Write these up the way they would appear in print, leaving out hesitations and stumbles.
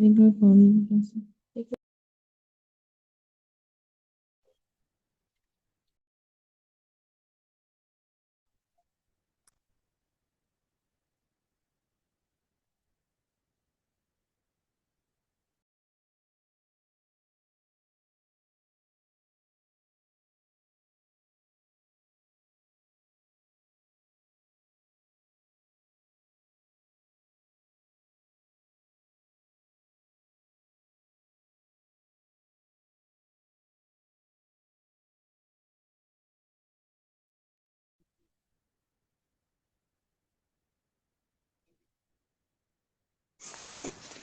এগুলো ফোন আছে।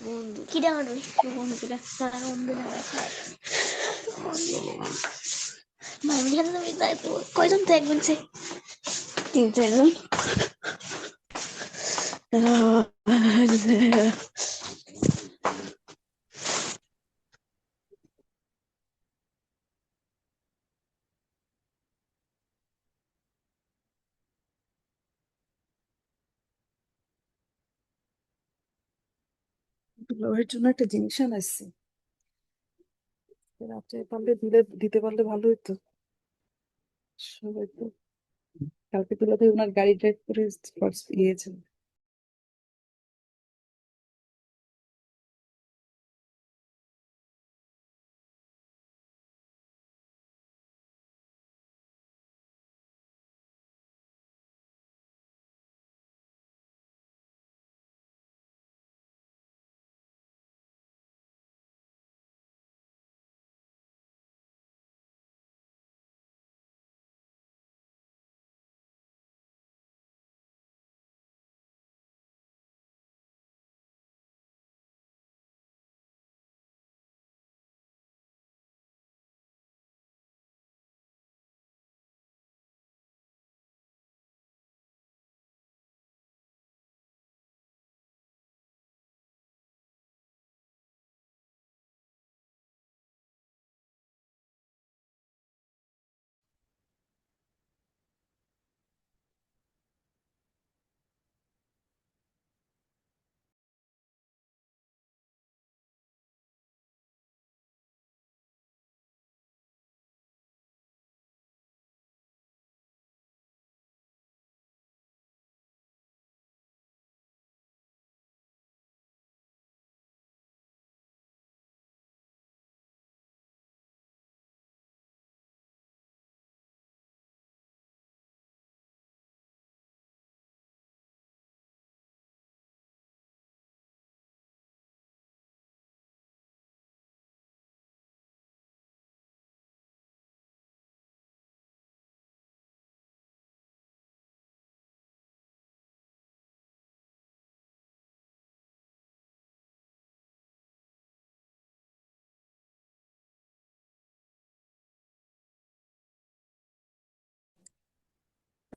বন্ধু কি ডাঙর বন্ধুরা তারা বন্ধুরা মামিখানে তুমি তাই তো কয়জন তো এক বলছে 3-4 জন। ওর জন্য একটা জিনিস আনাইছি। রাত্রে পারলে দিতে পারলে ভালো হতো। সবাই তো কালকে তুলাতে ওনার গাড়ি ড্রাইভ করে গিয়েছেন।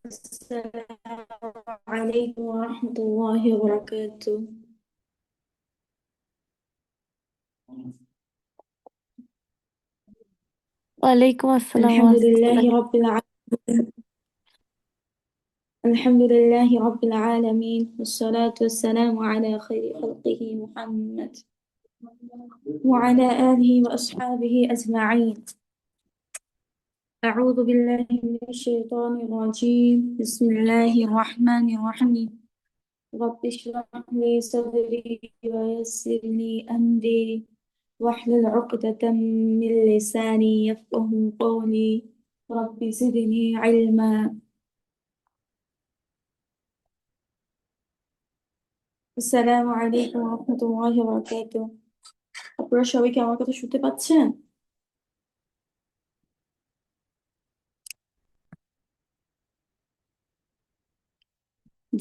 السلام عليكم ورحمة الله وبركاته. ওয়ালাইকুম আসসালাম الحمد لله ওয়া رب العالمين. الحمد لله رب العالمين والصلاة والسلام على خير خلقه محمد وعلى آله وأصحابه أجمعين. أعوذ بالله من الشيطان الرجيم. بسم الله الرحمن الرحيم. رب اشرح لي صدري ويسر لي أمري واحلل عقدة من لساني يفقه قولي. رب زدني علما. আসসালামু আলাইকুম রহমতুল্লাহি ওয়া বারাকাতুহু। আপনারা সবাই কি আমার কথা শুনতে পাচ্ছেন?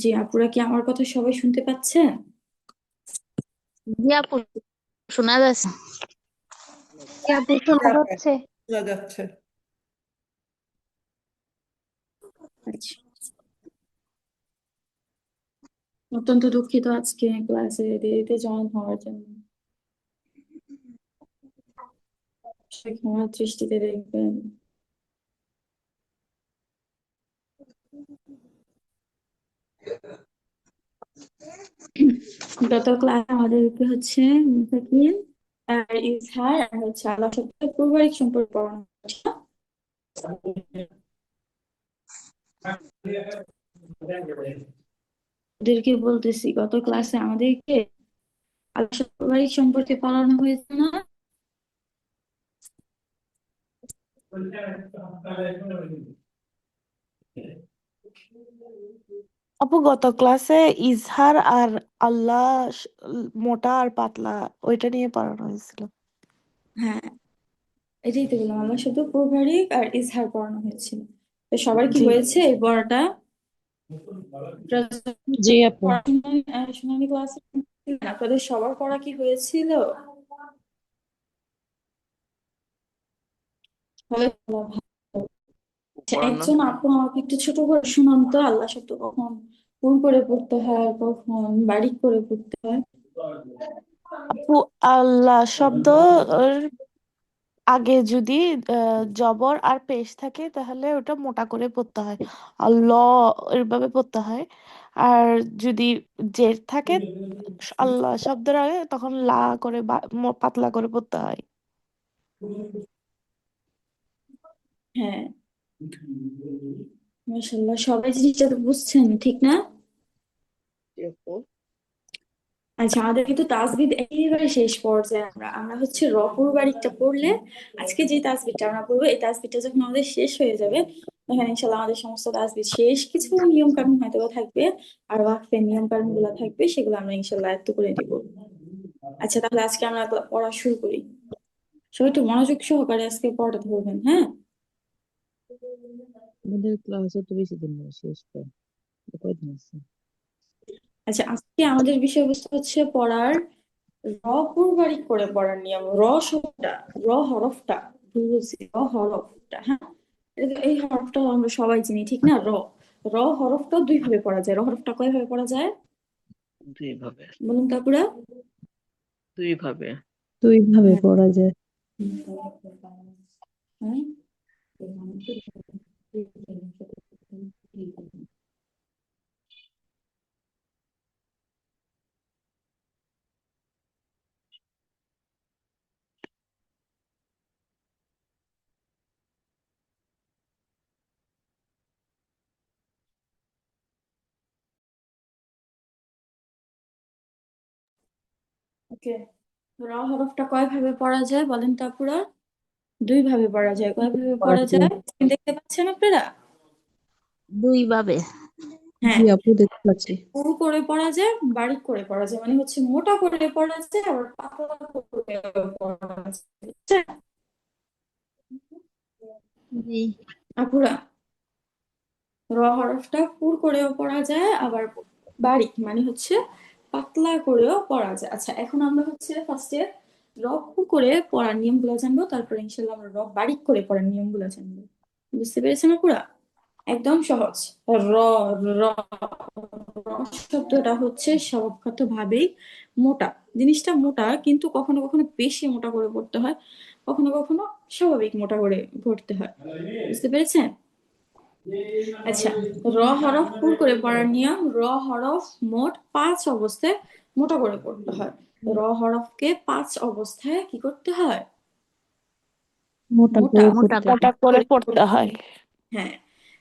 জি, আপনারা কি আমার কথা সবাই শুনতে পাচ্ছেন? জি আপু, শোনা যাচ্ছে। জি আপু, শোনা যাচ্ছে। শোনা যাচ্ছে। আচ্ছা, অত্যন্ত দুঃখিত আজকে ক্লাসে দেরিতে জয়েন হওয়ার জন্য। ক্ষমার দৃষ্টিতে দেখবেন। গত ক্লাস আমাদেরকে হচ্ছে মুস্তাকিম আর ইজহার আর হচ্ছে আল্লাহ সত্য পারিবারিক সম্পর্ক পড়ানো হচ্ছে। ওদেরকে বলতেছি গত ক্লাসে আমাদেরকে আল্লাহ সত্য পারিবারিক সম্পর্কে পড়ানো হয়েছে না? আপু গত ক্লাসে ইজহার আর আল্লাহ মোটা আর পাতলা ওইটা নিয়ে পড়ানো হয়েছিল। হ্যাঁ, এটাই তো বললাম, আল্লাহ সত্য পারিবারিক আর ইজহার পড়ানো হয়েছিল। তো সবার কি জি হয়েছে এই পড়াটা? জি আপু। শুনানি ক্লাসে আপনাদের সবার পড়া কি হয়েছিল? হয়েছিল, ভালো। আচ্ছা, একজন আপু আমাকে একটু ছোট করে শুনান তো, আল্লাহ সত্য কখন পূর্ণ করে পড়তে হয়, কখন বারিক করে পড়তে হয়? আপু, আল্লাহ শব্দ আগে যদি জবর আর পেশ থাকে তাহলে ওটা মোটা করে পড়তে হয়, আল্লাহ এভাবে পড়তে হয়। আর যদি জের থাকে আল্লাহ শব্দের আগে তখন লা করে পাতলা করে পড়তে হয়। হ্যাঁ, মাশাআল্লাহ, সবাই জিনিসটা তো বুঝছেন, ঠিক না? জি আপু। আচ্ছা, আমাদের কিন্তু তাসবিহ একেবারে শেষ পর্যায়ে, আমরা আমরা হচ্ছে রকুর বারিকটা পড়লে আজকে যে তাসবিহটা আমরা পড়বো, এই তাসবিহটা যখন আমাদের শেষ হয়ে যাবে তখন ইনশাল্লাহ আমাদের সমস্ত তাসবিহ শেষ। কিছু নিয়ম কানুন হয়তো বা থাকবে আর ওয়াকফের নিয়ম কানুন গুলো থাকবে, সেগুলো আমরা ইনশাল্লাহ আয়ত্ত করে নিব। আচ্ছা, তাহলে আজকে আমরা পড়া শুরু করি। সবাই একটু মনোযোগ সহকারে আজকে পড়াটা ধরবেন, হ্যাঁ? আমাদের ক্লাসে তো বেশি দিন নেই, শেষ প্রায়। আর কয়দিন আছে? আচ্ছা, আজকে আমাদের বিষয়বস্তু হচ্ছে পড়ার র বারিক করে পড়ার নিয়ম। র শব্দটা, র হরফটা, ভুল বলছি, র হরফটা, হ্যাঁ, এই হরফটা আমরা সবাই চিনি, ঠিক না? র র হরফটা দুই ভাবে পড়া যায়। র হরফটা কয় ভাবে পড়া যায় দুই ভাবে। বলুন তারপরে? দুই ভাবে। দুই ভাবে হ্যাঁ, পড়া যায়। হ্যাঁ। ওকে, র হরফটা কয় ভাবে পড়া যায় বলেন তারপরে? দুই ভাবে পড়া যায়। কয় ভাবে পড়া পড়া যায়। যায় দেখতে পাচ্ছেন আপনারা? দুই ভাবে। হ্যাঁ, জি আপু, দেখতে পাচ্ছি। পুরু করে পড়া যায়, বারিক করে পড়া যায়, মানে হচ্ছে মোটা করে পড়া যায় আবার পাতলা করে পড়া যায়, বুঝছেন? জি। আপুরা, র হরফটা পুর করেও পড়া যায় আবার বারিক মানে হচ্ছে পাতলা করেও পড়া যায়। আচ্ছা, এখন আমরা হচ্ছে ফার্স্টে র পুর করে পড়ার নিয়মগুলো জানবো, তারপরে ইনশাল্লাহ আমরা র বারিক করে পড়ার নিয়মগুলো জানবো। বুঝতে পেরেছেন আপুরা? একদম সহজ। র র র শব্দটা হচ্ছে স্বভাবগত ভাবেই মোটা। জিনিসটা মোটা, কিন্তু কখনো কখনো বেশি মোটা করে পড়তে হয়, কখনো কখনো স্বাভাবিক মোটা করে পড়তে হয়। বুঝতে পেরেছেন? আচ্ছা, র হরফ পুর করে পড়ার নিয়ম। র হরফ মোট 5 অবস্থায় মোটা করে পড়তে হয়। র হরফকে 5 অবস্থায় কি করতে হয়? মোটা মোটা করে মোটা পড়তে মোটা হয়। করে করে পড়তে পড়তে হয়। হয়। হ্যাঁ,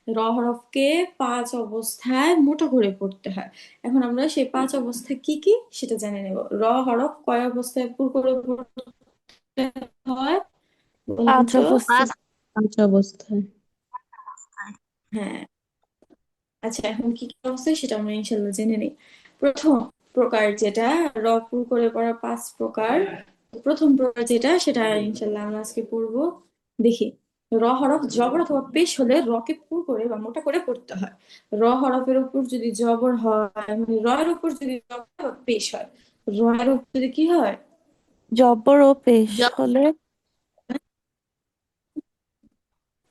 র হরফকে 5 অবস্থায় মোটা করে পড়তে হয়। এখন আমরা সেই 5 অবস্থা কি কি সেটা জেনে নেব। র হরফ কয় অবস্থায় পুর করে পড়তে হয় বলেন 5 তো? অবস্থা। পাঁচ। 5 অবস্থায়। হ্যাঁ, আচ্ছা, এখন কি কি অবস্থা সেটা আমরা ইনশাল্লাহ জেনে নিই। প্রথম প্রকার যেটা, র পুর করে পড়া 5 প্রকার। প্রথম প্রকার যেটা সেটা ইনশাল্লাহ আমরা আজকে পড়বো। দেখি, র হরফ জবর অথবা পেশ হলে রকে পুর করে বা মোটা করে পড়তে হয়। র হরফের উপর যদি জবর হয়, মানে র এর উপর যদি জবর বা পেশ হয়, র এর উপর যদি কি হয়? জবর ও পেশ জ- হলে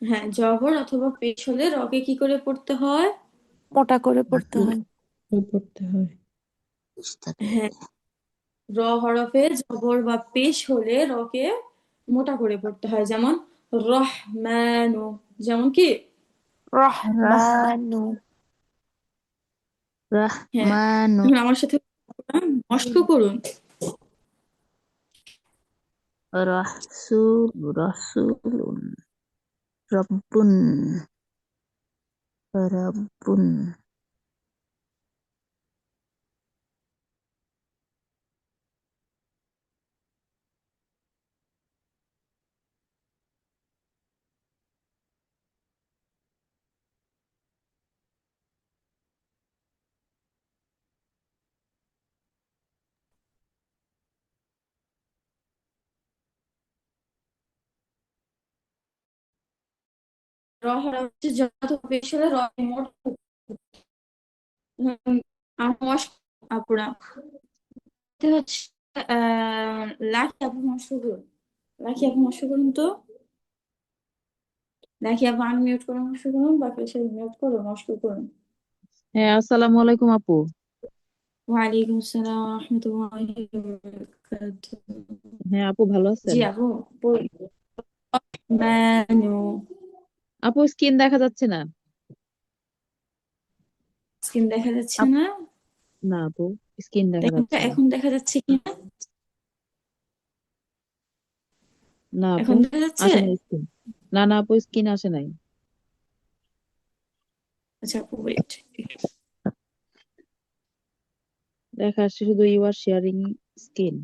হ্যাঁ, জবর অথবা পেশ হলে রকে কি করে পড়তে হয়? মোটা করে পড়তে হয়। পড়তে হয়। হ্যাঁ, র হরফে জবর বা পেশ হলে রকে মোটা করে পড়তে হয়। যেমন রহমানু, যেমন কি? রাহ রহমানু। হ্যাঁ, রাহমানু। এখন আমার সাথে মস্ক করুন। রসুলুন রব্বুন রব্বুন হচ্ছে যত বেশি হলে মোট আর মস্ক আপুরা এটা হচ্ছে লাকি আপু মস্ক করুন। লাকি আপু মস্ক করুন তো। লাকি আপু আনমিউট করে মস্ক করুন, বাকি সবাই মিউট করে মস্ক করুন। হ্যাঁ, আসসালামু আলাইকুম আপু। ওয়ালাইকুম আসসালাম ওয়া রাহমাতুল্লাহি ওয়া বারাকাতুহু। হ্যাঁ আপু, ভালো জি আছেন? আপু মেনু আপু স্ক্রিন দেখা যাচ্ছে না। স্ক্রিন দেখা যাচ্ছে আপ- না। না আপু, স্ক্রিন দেখা দেখেন তো যাচ্ছে না। এখন দেখা যাচ্ছে কিনা। না আপু, এখন দেখা যাচ্ছে। আসে নাই স্ক্রিন। না না আপু, স্ক্রিন আসে নাই। আচ্ছা আপু ওয়েট। দেখা আসছে শুধু ইউ আর শেয়ারিং স্ক্রিন।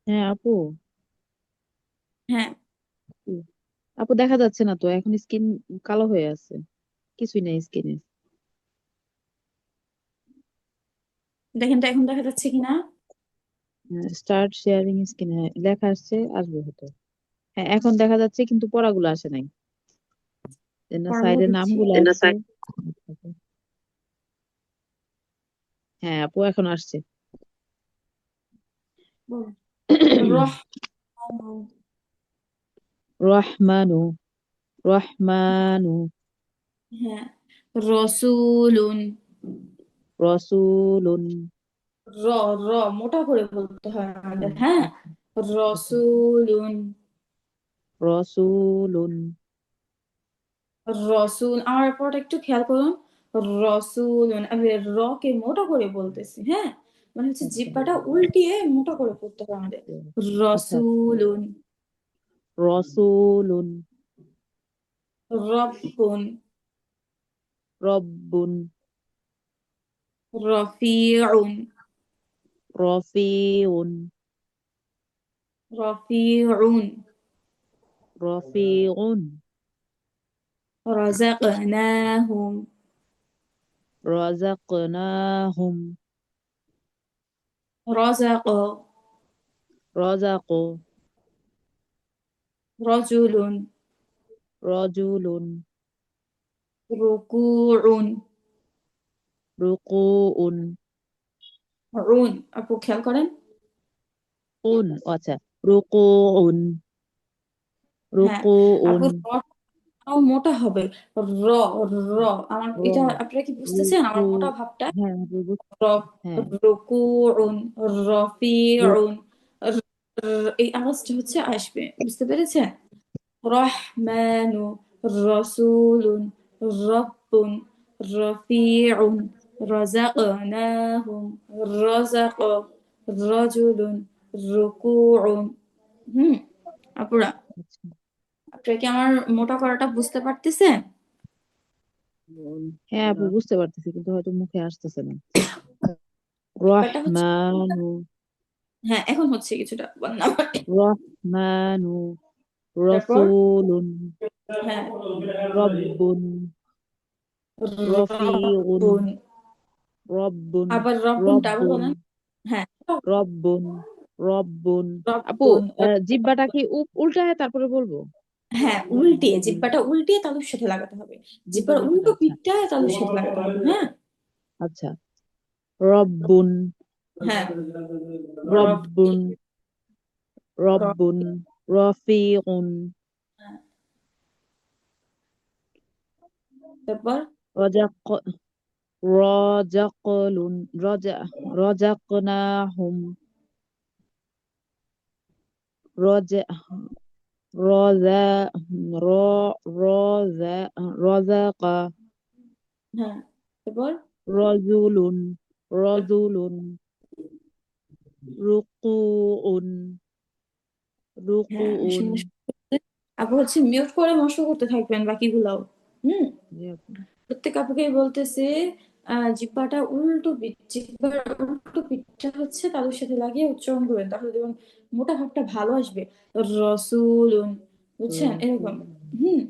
হ্যাঁ আপু। হ্যাঁ হুম। আপু দেখা যাচ্ছে না তো, এখন স্ক্রিন কালো হয়ে আছে, কিছুই নেই স্ক্রিনে। দেখেন তো এখন দেখা যাচ্ছে কিনা। স্টার্ট শেয়ারিং স্ক্রিন, হ্যাঁ লেখা আসছে, আসবে হয়তো। হ্যাঁ এখন দেখা যাচ্ছে, কিন্তু পড়াগুলো আসে নাই। পড়াগুলো সাইডের দিচ্ছি। নামগুলো আসছে। হ্যাঁ আপু, এখন আসছে। রহ রহমানু, রহমানু, হ্যাঁ রসুলুন। রসুলুন। র র মোটা করে বলতে হয় আমাদের। হ্যাঁ রসুলুন। রসুলুন, রসুল আমার পরটা একটু খেয়াল করুন। রসুলুন আমি র কে মোটা করে বলতেছি। হ্যাঁ মানে হচ্ছে আচ্ছা জিহ্বাটা উল্টিয়ে মোটা করে পড়তে হবে আমাদের। আচ্ছা আচ্ছা। রসুলুন রসুলুন, রব্বুন রব্বুন, রফিউন রফিউন, রফিউন রফিউন, রাযাকনাহুম রাযাকনাহুম, রাযাক রাযাকু, রাজুলুন রাজুলুন, রুকুউন রুকুউন, উন আপু খেয়াল করেন। উন, আচ্ছা, রুকুউন, হ্যাঁ রুকুউন, আপু রটাও মোটা হবে। র র আমার র, এটা আপনারা কি বুঝতেছেন রুকু, আমার মোটা ভাবটা। হ্যাঁ আপু, র হ্যাঁ, রুকুউন রু- রফিউন এই আওয়াজটা হচ্ছে আসবে, বুঝতে পেরেছেন। রহমানু রসুলুন রব্বুন রফিউন রাযাকনাহুম রাযাক রাজুলুন রুকুউন। হুম আপুরা আচ্ছা। আপনারা কি আমার মোটা করাটা বুঝতে পারতেছেন। হ্যাঁ আপু, বুঝতে পারতেছি, কিন্তু হয়তো মুখে আসতেছে না। ব্যাপারটা হচ্ছে রহমানু, হ্যাঁ এখন হচ্ছে কিছুটা বন্যা পানি। রহমানু, তারপর রসুলুন, হ্যাঁ রব্বুন, রফিউন, রব্বুন। রব্বুন, আবার রব্বুনটা আবার রব্বুন, বলেন। হ্যাঁ রব্বুন, রব্বুন। আপু রব্বুন। জিহ্বাটা কি উল্টায় তারপরে বলবো? হ্যাঁ, উল্টিয়ে, জিহ্বাটা উল্টিয়ে তালুর সাথে লাগাতে হবে। জিহ্বার জিহ্বার উল্টাটা, উল্টো আচ্ছা পিঠটা তালুর সাথে লাগাতে হবে। হ্যাঁ, আচ্ছা। রব্বুন, হ্যাঁ, রব্বি, রব্বুন, রব্বুন, রব্বি। রফিকুন, হ্যাঁ, তারপর রজাক, রজাকলুন, রজাকনাহুম, রজা, রজা, র, রজা, রজাকা, হ্যাঁ, তারপর রজুলুন, রজুলুন, রুকুউন, হ্যাঁ, বেশি রুকুউন। মশা করতে আপু হচ্ছে মিউট করে মশা করতে থাকবেন বাকিগুলাও। হুম, জি আপু। প্রত্যেক আপুকেই বলতেছে জিহ্বাটা উল্টো পিঠ, জিহ্বার উল্টো পিঠটা হচ্ছে তালুর সাথে লাগিয়ে উচ্চারণ করবেন, তাহলে দেখুন মোটা ভাবটা ভালো আসবে। রসুলুন, বুঝছেন, এরকম। রসুলুন। হুম,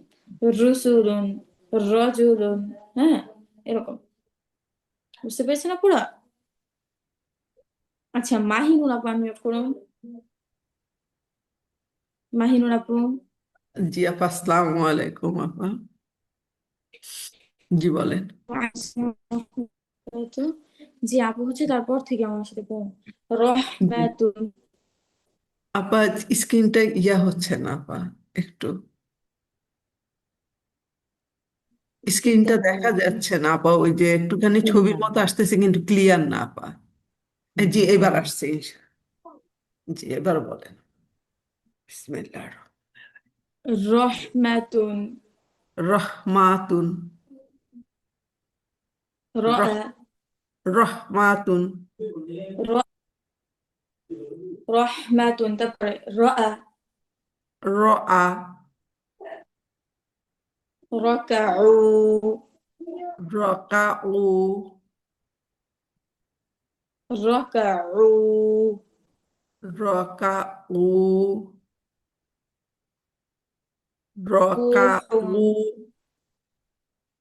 রসুলুন, রজুলুন। হ্যাঁ, এরকম। বুঝতে পেরেছেন আপুরা? আচ্ছা, মাহিনুর আপু আমি মিউট করুন। মাহিনুর আপু। জি আপা, আসসালামু আলাইকুম আপা। জি বলেন। তো জি আপু হচ্ছে তারপর থেকে আমার সাথে বলুন। জি রহমাতুন। আপা, স্ক্রিনটা হচ্ছে না আপা, একটু চিন্তা স্ক্রিনটা হয় দেখা আপু। যাচ্ছে না আপা, ওই যে একটুখানি ছবির চিন্তা মতো আসতেছে কিন্তু ক্লিয়ার না আপা। জি এবার আসছে। জি এবার বলেন। বিসমিল্লাহ। রহমাতুন। রহমাতুন। রহ রআ। রহমাতুন। র- রহমাতুন, তারপরে রআ। রআ। রকাউ। রকাউ। রকাউ। রকাউ। রুহুম, রকাউ।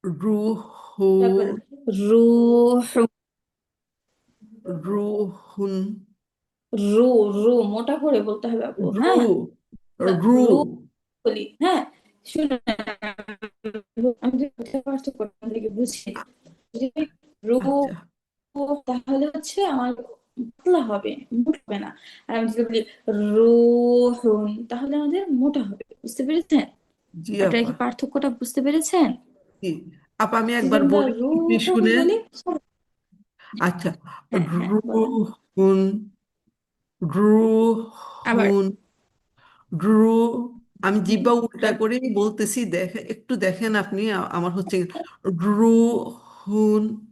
রুহু। তারপরে রুহু। রুহুন। রু, রু মোটা করে বলতে হবে আপু। রু। হ্যাঁ, রু। রু বলি। হ্যাঁ, শুনুন, আমি যদি কথা পার্থক্য আপনাদেরকে বুঝি, যদি রু আচ্ছা তাহলে হচ্ছে আমার পাতলা হবে, মোটা হবে না। আর আমি যদি বলি রুহুন তাহলে আমাদের মোটা হবে। বুঝতে পেরেছেন? জি আপনারা আপা। কি পার্থক্যটা বুঝতে পেরেছেন? জি আপা, আমি যদি একবার আমরা বলি আপনি রুহুন শুনেন। বলি, আচ্ছা। হ্যাঁ হ্যাঁ বলেন। রুহুন। আবার রুহুন। রু। আমি জিহ্বা উল্টা করে বলতেছি, দেখে একটু দেখেন আপনি, আমার হচ্ছে রুহুন।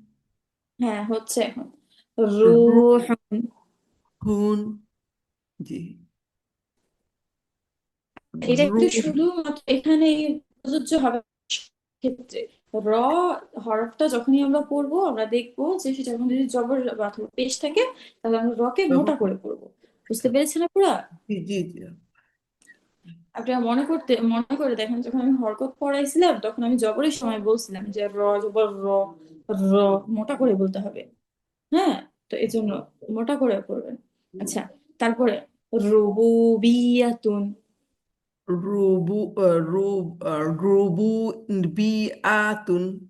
হ্যাঁ হচ্ছে এখন রুহুন। রুহুন। জি। এটা রু। কিন্তু শুধুমাত্র এখানে প্রযোজ্য হবে ক্ষেত্রে। র হরফটা যখনই আমরা পড়বো আমরা দেখবো যে সেটা এখন যদি জবর অথবা পেশ থাকে তাহলে আমরা রকে মোটা করে পড়বো। বুঝতে পেরেছেন আপনারা? জি জি জি। আপনারা মনে করে দেখেন, যখন আমি হরকত পড়াইছিলাম তখন আমি জবরের সময় বলছিলাম যে র জবর র, র মোটা করে বলতে হবে। হ্যাঁ, তো এই জন্য মোটা করে পড়বেন। আচ্ছা, তারপরে রুবুবিয়াতুন। রুবু। রুব। রুবু। বিআতুন।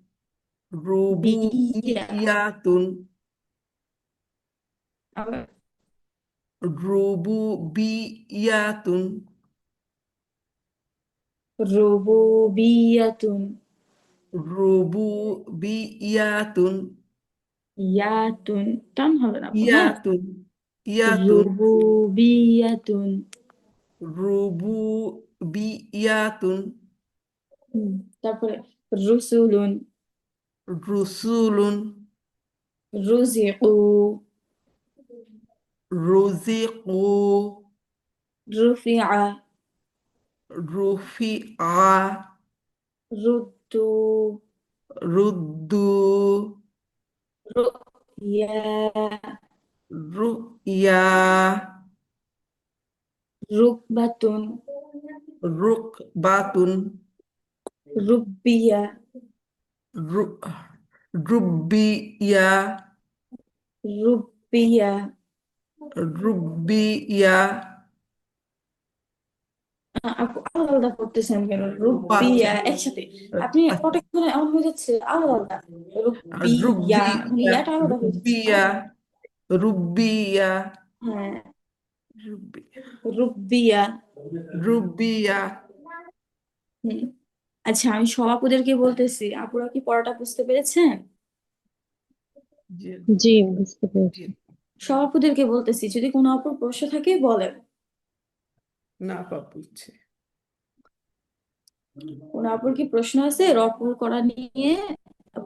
রুবু। বিয়া, ইয়াতুন। আবার রুবু। বিয়াতুন। রুবুবিয়াতুন। রুবু। বিয়াতুন। ইয়াতুন, টান হবে না আপু। হ্যাঁ, ইয়াতুন। ইয়াতুন। রুবুবিয়াতুন। রুবু। বিয়াতুন। তারপরে রুসুলুন। রুসুলুন। রুজিকু। রুজিকু। রুফিআ। রুফিআ। রুদ্দু। রুদ্দু। রুইয়া। রুইয়া। রুকবাতুন। রুকবাতুন। রুব্বিয়া। রু- রুব্বিয়া। রুব্বিয়া। রুব্বিয়া আপু আলাদা আলাদা করতেছেন কেন? আচ্ছা রুব্বিয়া একসাথে আপনি আচ্ছা কটা করে এমন হয়ে যাচ্ছে আলাদা আলাদা। রুব্বিয়া মানে রুব্বিয়া ইয়াটা আলাদা হয়ে যাচ্ছে না? রুব্বিয়া রুব্বিয়া হ্যাঁ, রুব্বিয়া রুব্বিয়া। রুব্বিয়া হুম। আচ্ছা, আমি সব আপুদেরকে বলতেছি, আপুরা কি পড়াটা বুঝতে পেরেছেন? জি জি, বুঝতে পেরেছি। জি। সব আপুদেরকে বলতেছি, যদি কোনো আপুর প্রশ্ন থাকে বলেন। না পাপুচ্ছে কোনো আপুর কি প্রশ্ন আছে রপুর করা নিয়ে?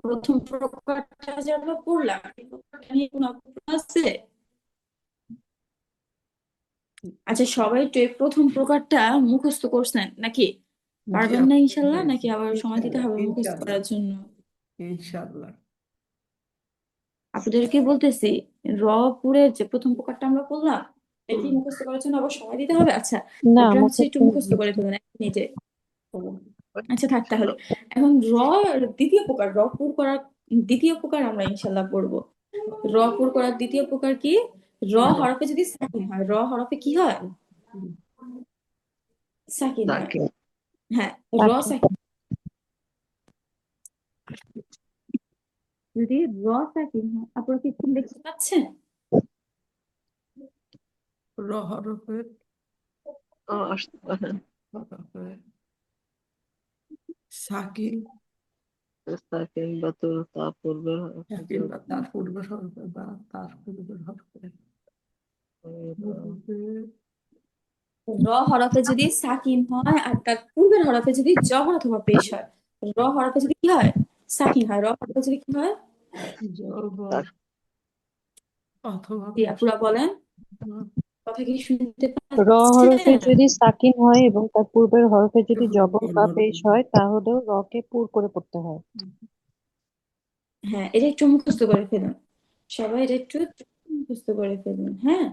প্রথম প্রকারটা যে আমরা পড়লাম, এই প্রকারটা নিয়ে কোনো আপুর প্রশ্ন আছে? আচ্ছা, সবাই তো এই প্রথম প্রকারটা মুখস্থ করছেন নাকি? জি পারবেন না আপু ইনশাল্লাহ, নাকি আবার সময় দিতে ইনশাল্লাহ হবে মুখস্থ ইনশাল্লাহ করার জন্য? ইনশাল্লাহ আপনাদেরকে বলতেছি, র পুরের যে প্রথম প্রকারটা আমরা পড়লাম, এটা কি মুখস্থ করার জন্য আবার সময় দিতে হবে? আচ্ছা, না, ওটা হচ্ছে মুখস্থ একটু মুখস্থ করে ফেলুন এক মিনিটে। ও, আচ্ছা, থাক তাহলে। এখন দ্বিতীয় প্রকার, র পুর করার দ্বিতীয় প্রকার আমরা ইনশাল্লাহ পড়বো। র পুর করার দ্বিতীয় প্রকার কি? র হরফে যদি সাকিন হয়, র হরফে কি হয়? সাকিন হয়। হ্যাঁ, র তাকে সাকিন। যদি র সাকিন হয়, আপনারা কি একটু দেখতে পাচ্ছেন? র হরফের হরফে সাকিন সাকিন বা তার পূর্বের হরফে বা তার পূর্বের হরফে র হরফে যদি সাকিন হয় আর তার পূর্বের হরফে যদি জবর অথবা পেশ হয়, র হরফে যদি কি হয়? সাকিন হয়। র হরফে যদি কি হয়? জবর অথবা জি, আপুরা বলেন, কথা কি শুনতে র হরফে পাচ্ছেন? যদি সাকিন হয় এবং তার পূর্বের হরফে যদি জবর বা পেশ হয় তাহলেও রকে পুর করে পড়তে হয়। হ্যাঁ, এটা একটু মুখস্থ করে ফেলুন। সবাই এটা একটু মুখস্থ করে ফেলুন। হ্যাঁ,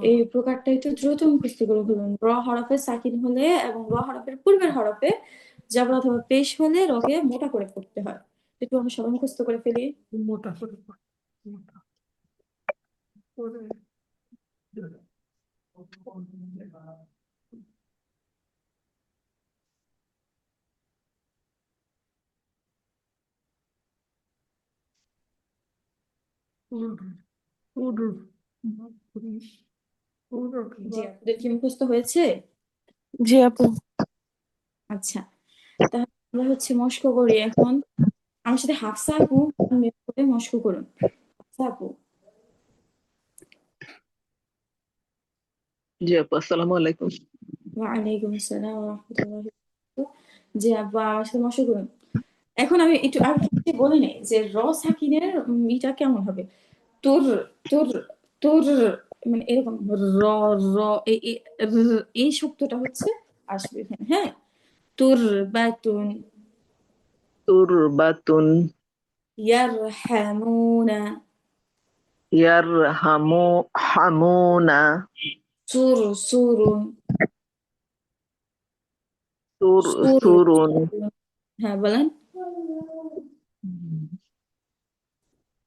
এই প্রকারটা একটু দ্রুত মুখস্থ করে ফেলুন। র হরফে সাকিন হলে এবং র হরফের পূর্বের হরফে জবর অথবা পেশ হলে রকে মোটা করে পড়তে হয়। একটু আমরা সবাই মুখস্থ করে ফেলি। মোটা করে মোটা করে জি, আপনাদের কি মুখস্থ হয়েছে? জি আপু। আচ্ছা, তাহলে আমরা হচ্ছে মস্ক করি এখন। আমার সাথে হাফসা আপু মিলে করে মস্ক করুন। হাফসা আপু। জি আপু, আসসালামু আলাইকুম। ওয়ালাইকুম আসসালাম ওয়া রাহমাতুল্লাহি ওয়া বারাকাতুহু। জি আব্বা, আমার সাথে মস্ক করুন। এখন আমি একটু আগে থেকে বলে নেই যে র সাকিনের ইটা কেমন হবে। তোর তোর তোর মানে এরকম র র এই এই শব্দটা হচ্ছে আসবে এখানে। হ্যাঁ, তোর বাতুন তুরবাতুন ইয়ারহামুনা হামুনা সুর সুরুন সুর সুরুন হ্যাঁ, বলেন,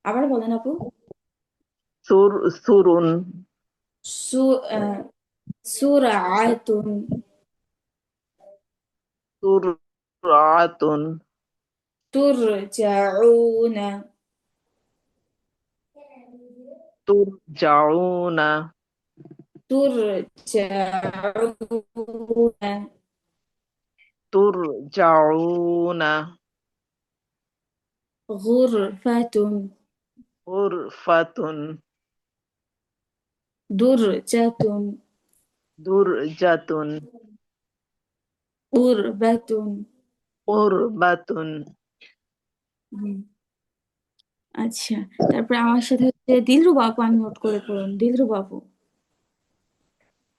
আবার বলেন আপু। সুরুন সু সুরআতুন সুরআতুন তুরজাউনা তুরজাউনা তুরজাউনা তুরজাউনা গুরফাতুন গুরফাতুন দুরজাতুন দুরজাতুন উরবাতুন। উরবাতুন। হুম, আচ্ছা, তারপরে আমার সাথে হচ্ছে দিলরুবা আপু, আমি নোট করে পড়ুন। দিলরুবা আপু।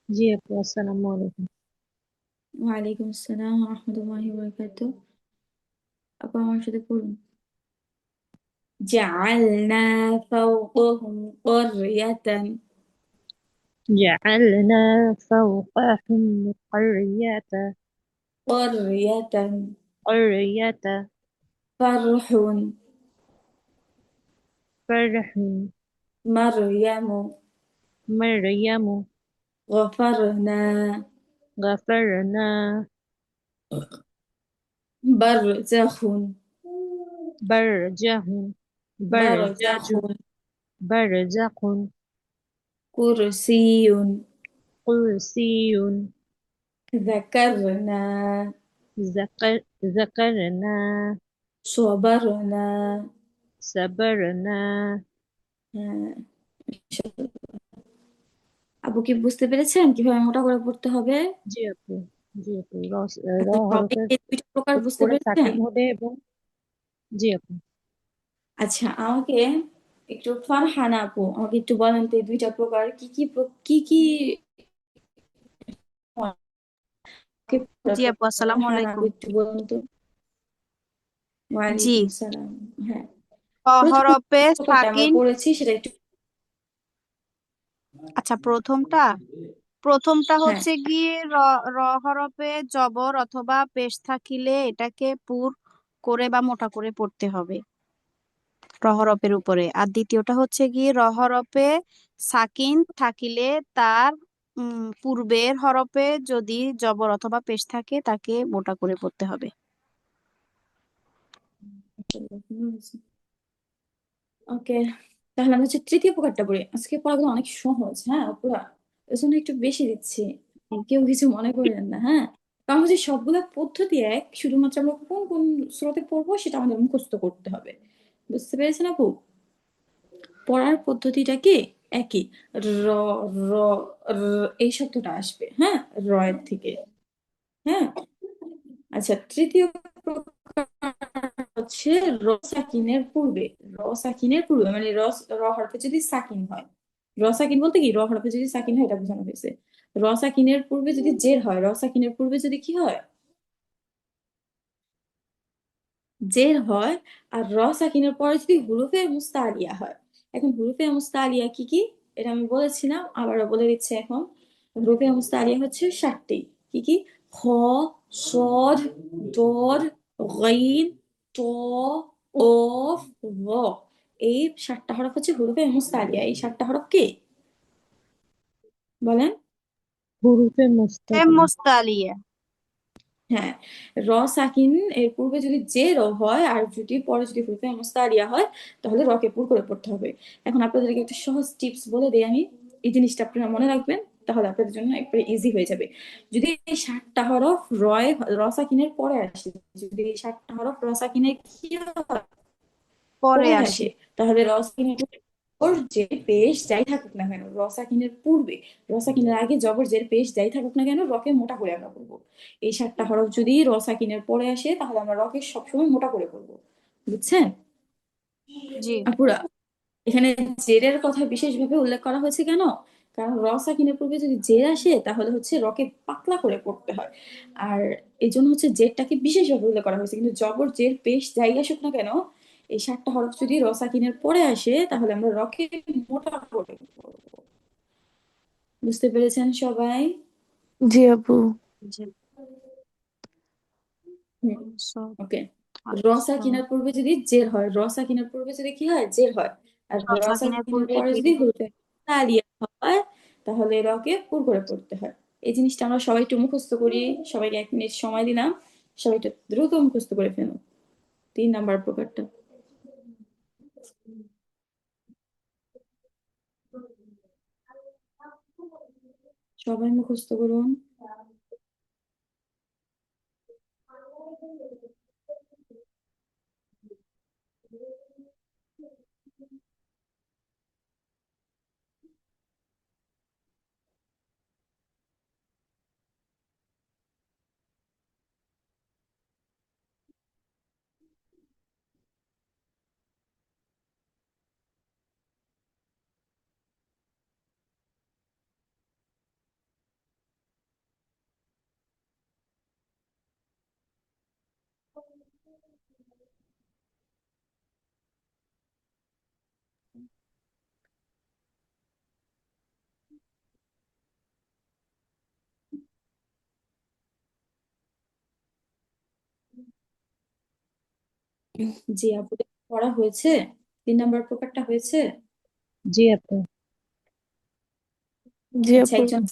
জি আপু, আসসালামু আলাইকুম। ওয়ালাইকুম আসসালাম ওয়া রাহমাতুল্লাহি ওয়া বারাকাতুহু। আপু আমার সাথে পড়ুন। জাআলনা ফাওকাহুম ক্বরয়াতান جعلنا فوقهم ক্বরয়াতান قرية ফারহুন فرح মারয়ামু مريم غفرنا غفرنا برزخ برجه برزخ برجج برزق كرسي كرسي ذكرنا ذكرنا صبرنا صبرنا হ্যাঁ, আপু কি বুঝতে পেরেছেন কিভাবে মোটা করে পড়তে হবে? জি আপু, জি আপু, র র আচ্ছা, সবাই হরফের কি এই দুইটা প্রকার বুঝতে উপরে পেরেছেন? সাকিন হবে এবং জি আপু। আচ্ছা, আমাকে একটু ফারহানা আপু আমাকে একটু বলেন তো এই দুইটা প্রকার কি কি কি কি জি আপু, আসসালামু ফারহানা আপু আলাইকুম। একটু বলুন তো। জি, ওয়ালাইকুম সালাম। হ্যাঁ, প্রথম হরফে প্রকারটা আমরা সাকিন। পড়েছি সেটা একটু। আচ্ছা, প্রথমটা হ্যাঁ, হচ্ছে গিয়ে র হরফে জবর অথবা পেশ থাকিলে এটাকে পুর করে বা মোটা করে পড়তে হবে র হরফের উপরে। আর দ্বিতীয়টা হচ্ছে গিয়ে র হরফে সাকিন থাকিলে তার পূর্বের হরফে যদি জবর অথবা পেশ থাকে তাকে মোটা করে পড়তে হবে। ওকে, তাহলে আমরা হচ্ছে তৃতীয় প্রকারটা পড়ি। আজকে পড়াগুলো অনেক সহজ, হ্যাঁ পুরা, এর জন্য একটু বেশি দিচ্ছি, কেউ কিছু মনে করেন না। হ্যাঁ, কারণ হচ্ছে সবগুলো পদ্ধতি এক, শুধুমাত্র আমরা কোন কোন স্রোতে পড়বো সেটা আমাদের মুখস্থ করতে হবে। বুঝতে পেরেছেন আপু? পড়ার পদ্ধতিটা কি একই। র র র এই শব্দটা আসবে, হ্যাঁ, র এর থেকে। হ্যাঁ, আচ্ছা, তৃতীয় প্রকার হচ্ছে র সাকিনের পূর্বে। মানে র হরফে যদি সাকিন হয়, র সাকিন বলতে কি র হরফে যদি সাকিন হয় এটা বোঝানো হয়েছে। র সাকিনের পূর্বে যদি জের হয়, র সাকিনের পূর্বে যদি কি হয়, জের হয়। আর র সাকিনের পরে যদি হুরুফে মুস্তাআলিয়া হয়। এখন হুরুফে মুস্তাআলিয়া কি কি এটা আমি বলেছিলাম, আবারও বলে দিচ্ছি এখন। হুরুফে মুস্তাআলিয়া হচ্ছে 7টি। কি কি? খ, সদ, দদ, গাইন, ত, কফ, র। এই 7টা হরফ হচ্ছে হুরুফে মুস্তাআলিয়া। এই 7টা হরফ কি বলেন? হুরুফে মুস্তাকিম। মোস্তালিয়া। হ্যাঁ, র সাকিন এর পূর্বে যদি জে র হয় আর যদি পরে যদি হুরুফে মুস্তারিয়া হয় তাহলে রকে পুর করে পড়তে হবে। এখন আপনাদেরকে একটা সহজ টিপস বলে দেই আমি, এই জিনিসটা আপনারা মনে রাখবেন, তাহলে আপনাদের জন্য একবারে ইজি হয়ে যাবে। যদি এই 7টা হরফ র সাকিনের পরে আসে, যদি এই 7টা হরফ র সাকিনের কি হয়? পরে পরে আসে। আসে, তাহলে রসাকিনের ওর যে পেশ যাই থাকুক না কেন, রসাকিনের পূর্বে, রসাকিনের আগে জবর জের পেশ যাই থাকুক না কেন, রকে মোটা করে আমরা পড়বো। এই 7টা হরফ যদি রসাকিনের পরে আসে তাহলে আমরা রকে সবসময় মোটা করে পড়বো। বুঝছেন জি আপুরা? এখানে জেরের কথা বিশেষভাবে উল্লেখ করা হয়েছে কেন? কারণ র সাকিনের পূর্বে যদি জের আসে তাহলে হচ্ছে রকে পাতলা করে পড়তে হয়। আর এই জন্য হচ্ছে জেরটাকে বিশেষভাবে উল্লেখ করা হয়েছে। কিন্তু জবর জের পেশ যাই আসুক না কেন, এই 7টা হরফ যদি র সাকিনের পরে আসে তাহলে আমরা রকে মোটা করে পড়বো। বুঝতে পেরেছেন সবাই? জি আপু। জি। হুম, সব ওকে। র আচ্ছা, সাকিনের পূর্বে যদি জের হয়, র সাকিনের পূর্বে যদি কি হয়, জের হয়। আর র সাকিনের সাকিনের পূর্বে পরে যদি হুরুফে তালিয়া হয় তাহলে রকে পুর করে পড়তে হয়। এই জিনিসটা আমরা সবাই একটু মুখস্থ করি। সবাইকে 1 মিনিট সময় দিলাম, সবাই একটু দ্রুত মুখস্থ করে ফেলো 3 নাম্বার প্রকারটা। সবাই মুখস্থ করুন। জি আপু, পড়া হয়েছে? 3 নাম্বার প্রকারটা হয়েছে? জি আপু। জি আচ্ছা আপু। একজন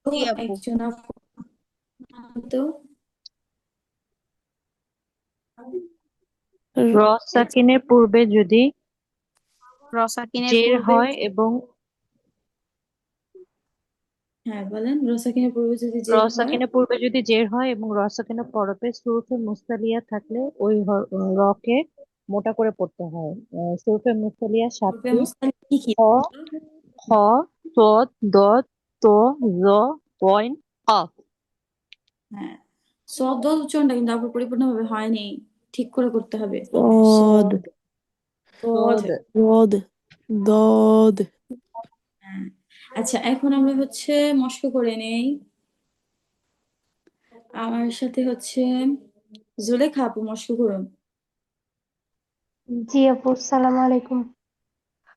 জি আপু। একজন আপু তো র সাকিনের পূর্বে যদি রসাকিনের জের পূর্বে হয় এবং হ্যাঁ বলেন রসাকিনের পূর্বে যদি র জের হয় সাকিনের পূর্বে যদি জের হয় এবং র সাকিনের পরপে সুরুফে মুস্তালিয়া থাকলে ওই রকে মোটা করে পড়তে হয়। সুরুফে মুস্তালিয়া পূর্বে সাতটি: মুস্তালিম কি কি? খ, খ, সদ, দদ, ত, জ, পয়েন্ট, কফ। হ্যাঁ সদ উচ্চারণটা কিন্তু আবার পরিপূর্ণভাবে হয়নি, ঠিক করে করতে হবে। দদ, সদ সদ সদ। দদ, দদ। হ্যাঁ। আচ্ছা এখন আমরা হচ্ছে মস্ক করে নেই। আমার সাথে হচ্ছে জুলেখা আপু মস্ক করুন। জি আপু, সালাম আলাইকুম।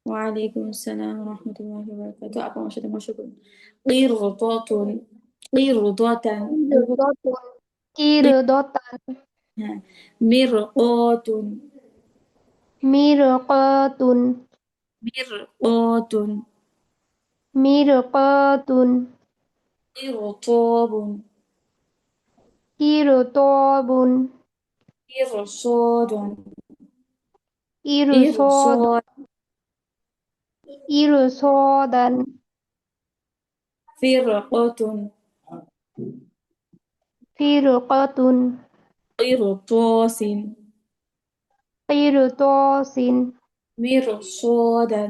ওয়ালাইকুম আসসালাম রহমতুল্লাহি ওয়া বারাকাতুহু। আপু আমার সাথে মস্ক করুন। কিরদাতুন কিরদাতান বলবো তো? কিরদতুন, কিরদতান, হ্যাঁ মিরআতুন মিরকাতুন, মিরআতুন মিরকাতুন, কিরতাবুন কিরতাবুন, ইরসাদুন ইরসদ, ইরসাদ ইরসদান, ফিরকাতুন ফিরকাতুন, قرطاسin কিরতাসিন, مرصادا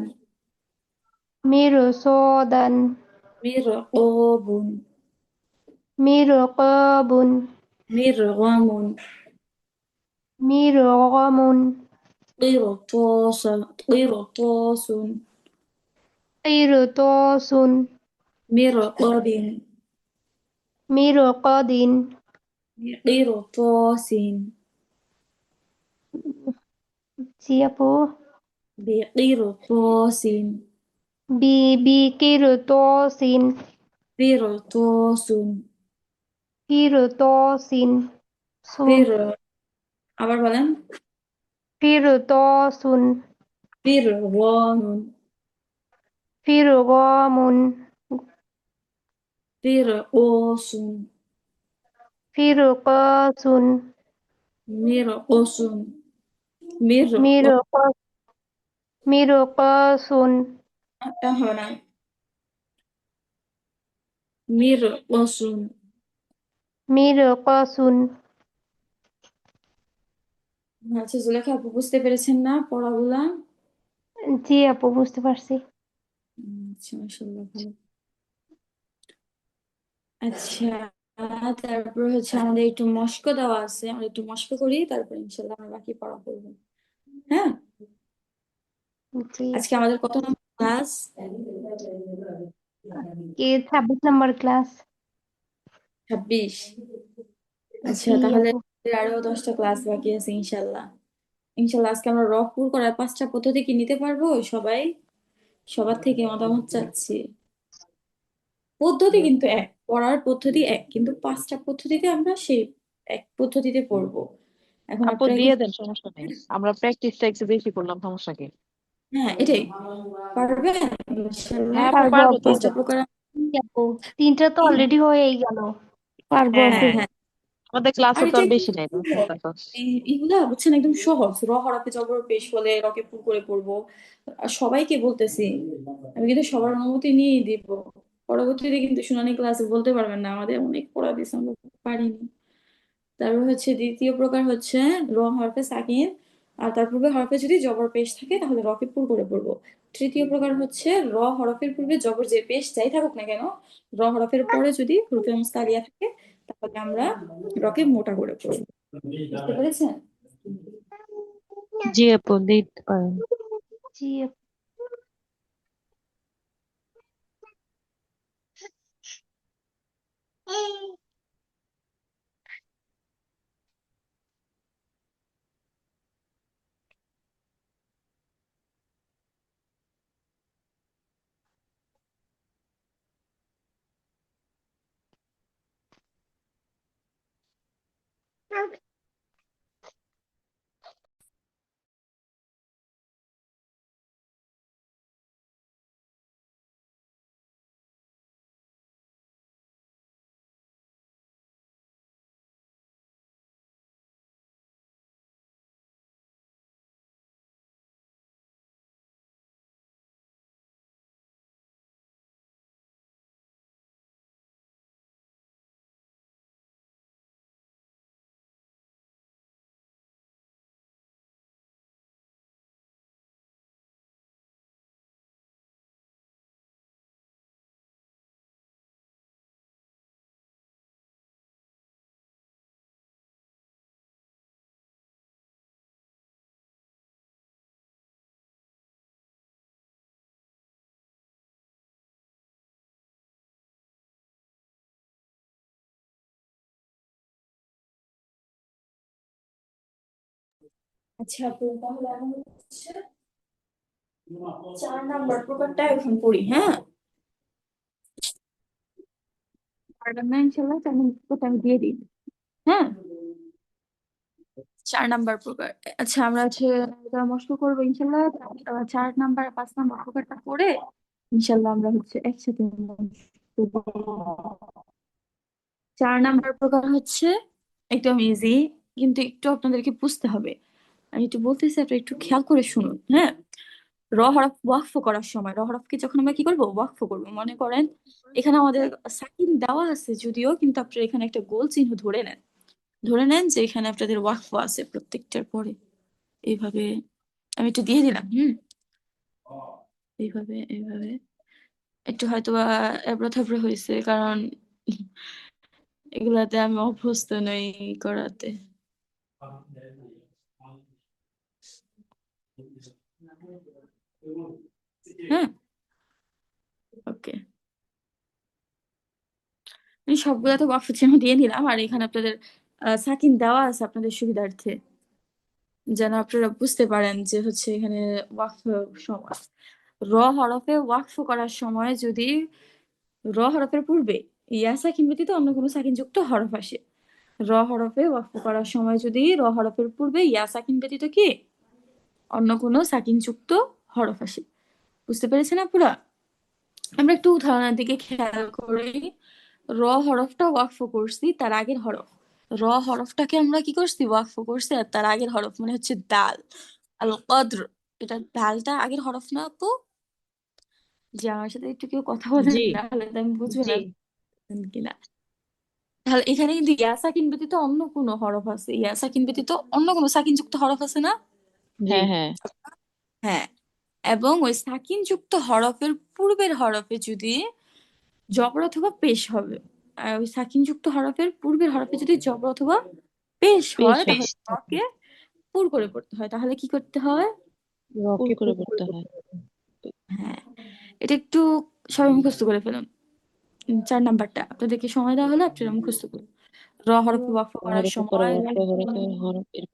মিরসদান, مرقاب মিরকাবুন, مرغم মিরগমুন, قرطاس قرطاس কিরতাসুন, مرقب মিরকাদিন, قرطاس জি আপু, بقرطاس কিরতাসিন, قرطاس কিরতাসিন, فر আবার বলেন ফিরতাসুন, فرغام ফিরগামুন, فرقاس ফিরকাসুন, مرقص مرق মিরকাস, মিরকাসুন, হবে না مرقص মিরকাসুন। আচ্ছা জুলেখা আপু বুঝতে পেরেছেন না পড়াগুলা? জি আপু, বুঝতে পারছি। আচ্ছা মাশাআল্লাহ ভালো। আচ্ছা তারপর হচ্ছে আমাদের একটু মস্ক দেওয়া আছে, আমরা একটু মস্ক করি তারপর ইনশাল্লাহ আমরা বাকি পড়া করবো। হ্যাঁ জি, আজকে আমাদের কত নম্বর ক্লাস? কে 26 নম্বর ক্লাস। 26। আচ্ছা জি তাহলে আপু, আরো 10টা ক্লাস বাকি আছে ইনশাল্লাহ। ইনশাল্লাহ আজকে আমরা রংপুর করার 5টা পদ্ধতি কি নিতে পারবো সবাই? সবার থেকে মতামত চাচ্ছি। পদ্ধতি কিন্তু এক, পড়ার পদ্ধতি এক, কিন্তু 5টা পদ্ধতিতে আমরা সেই এক পদ্ধতিতে পড়বো। এখন আপু আপনারা কি দিয়ে দেন, সমস্যা নেই, আমরা প্র্যাকটিসটা একটু বেশি করলাম, সমস্যা কি? হ্যাঁ এটাই পারবেন ইনশাল্লাহ। হ্যাঁ আপু, পারবো পারবো আপু। দিয়ে 5টা দেন। প্রকার জি আপু, 3টা তো অলরেডি হয়েই গেল। পারবো হ্যাঁ আপু। হ্যাঁ, হ্যাঁ আমাদের আর ক্লাসে তো এটা আর একদম বেশি নাই, 10 সহজ। মিনিট আছে। এইগুলা বুঝছেন একদম সহজ, র হরফে জবর পেশ হলে রকে ফুল করে পড়বো। আর সবাইকে বলতেছি, আমি কিন্তু সবার অনুমতি নিয়েই দিব। পরবর্তীতে কিন্তু শুনানি ক্লাসে বলতে পারবেন না আমাদের অনেক পড়া দিয়েছে আমরা পারিনি। তারপর হচ্ছে দ্বিতীয় প্রকার হচ্ছে র হরফে সাকিন, আর তার পূর্বে হরফে যদি জবর পেশ থাকে তাহলে রকে পুর করে পড়বো। তৃতীয় প্রকার হচ্ছে র হরফের পূর্বে জবর যে পেশ যাই থাকুক না কেন, র হরফের পরে যদি হুরফে মুস্তারিয়া থাকে তাহলে আমরা রকে মোটা করে পড়বো। বুঝতে পেরেছেন? জি আপু, দিতে পারেন। জি আপু। আচ্ছা আপু, তাহলে আমি হচ্ছে 4 নাম্বার প্রকারটা এখন পড়ি, হ্যাঁ? পারবেন না ইনশাল্লাহ, তাহলে প্রকারটা আমি দিয়ে দিই, হ্যাঁ? 4 নাম্বার প্রকার। আচ্ছা আমরা হচ্ছে পরামর্শ করবো ইনশাল্লাহ। 4 নাম্বার 5 নাম্বার প্রকারটা করে ইনশাল্লাহ আমরা হচ্ছে একসাথে মস্ত করবো। 4 নাম্বার প্রকার হচ্ছে একদম ইজি, কিন্তু একটু আপনাদেরকে বুঝতে হবে। আমি একটু বলতেছি, আপনি একটু খেয়াল করে শুনুন, হ্যাঁ? র হরফ ওয়াকফ করার সময়, র হরফকে যখন আমরা কি করবো, ওয়াকফ করবো, মনে করেন এখানে আমাদের সাকিন দেওয়া আছে যদিও, কিন্তু আপনারা এখানে একটা গোল চিহ্ন ধরে নেন, ধরে নেন যে এখানে আপনাদের ওয়াকফ আছে প্রত্যেকটার পরে, এইভাবে। আমি একটু দিয়ে দিলাম, এইভাবে এইভাবে। একটু হয়তো বা এবড়ো থেবড়ো হয়েছে, কারণ এগুলাতে আমি অভ্যস্ত নই করাতে। হ্যাঁ, ওকে। আমি সবগুলাতে ওয়াকফ চিহ্ন দিয়ে নিলাম, আর এখানে আপনাদের সাকিন দেওয়া আছে আপনাদের সুবিধার্থে, যেন আপনারা বুঝতে পারেন যে হচ্ছে এখানে ওয়াকফ সময়। র হরফে ওয়াকফ করার সময় যদি র হরফের পূর্বে ইয়া সাকিন ব্যতীত অন্য কোনো সাকিন যুক্ত হরফ আসে, র হরফে ওয়াকফ করার সময় যদি র হরফের পূর্বে ইয়া সাকিন ব্যতীত কি অন্য কোনো সাকিন যুক্ত হরফ আসে, বুঝতে পেরেছেন আপুরা? আমরা একটু উদাহরণের দিকে খেয়াল করি। র হরফটা ওয়াকফ করছি, তার আগের হরফ। র হরফটাকে আমরা কি করছি, ওয়াকফ করছি, আর তার আগের হরফ মানে হচ্ছে দাল, আল কদ্র। এটা দালটা আগের হরফ না আপু? যে আমার সাথে একটু কেউ কথা বলেন, জি না হলে তো আমি বুঝবো জি না কিনা। তাহলে এখানে কিন্তু ইয়া সাকিন ব্যতীত অন্য কোনো হরফ আছে, ইয়া সাকিন ব্যতীত অন্য কোনো সাকিন যুক্ত হরফ আছে না? জি হ্যাঁ হ্যাঁ হ্যাঁ। এবং ওই সাকিন যুক্ত হরফের পূর্বের হরফে যদি জবর অথবা পেশ হবে, আর ওই সাকিন যুক্ত হরফের পূর্বের হরফে যদি জবর অথবা পেশ পেশ হয়, হয়, তাহলে রকে পুর করে পড়তে হয়। তাহলে কি করতে হয়? পুর রকে করে পুরো করে পড়তে হয়। করতে হবে। হ্যাঁ, এটা একটু সবাই মুখস্থ করে ফেলুন। 4 নাম্বারটা আপনাদেরকে সময় দেওয়া হলে আপনারা মুখস্থ করুন। র হরফে ওয়াকফ করার হরফে পরে সময় ওয়াক্ফ হরফে হরফের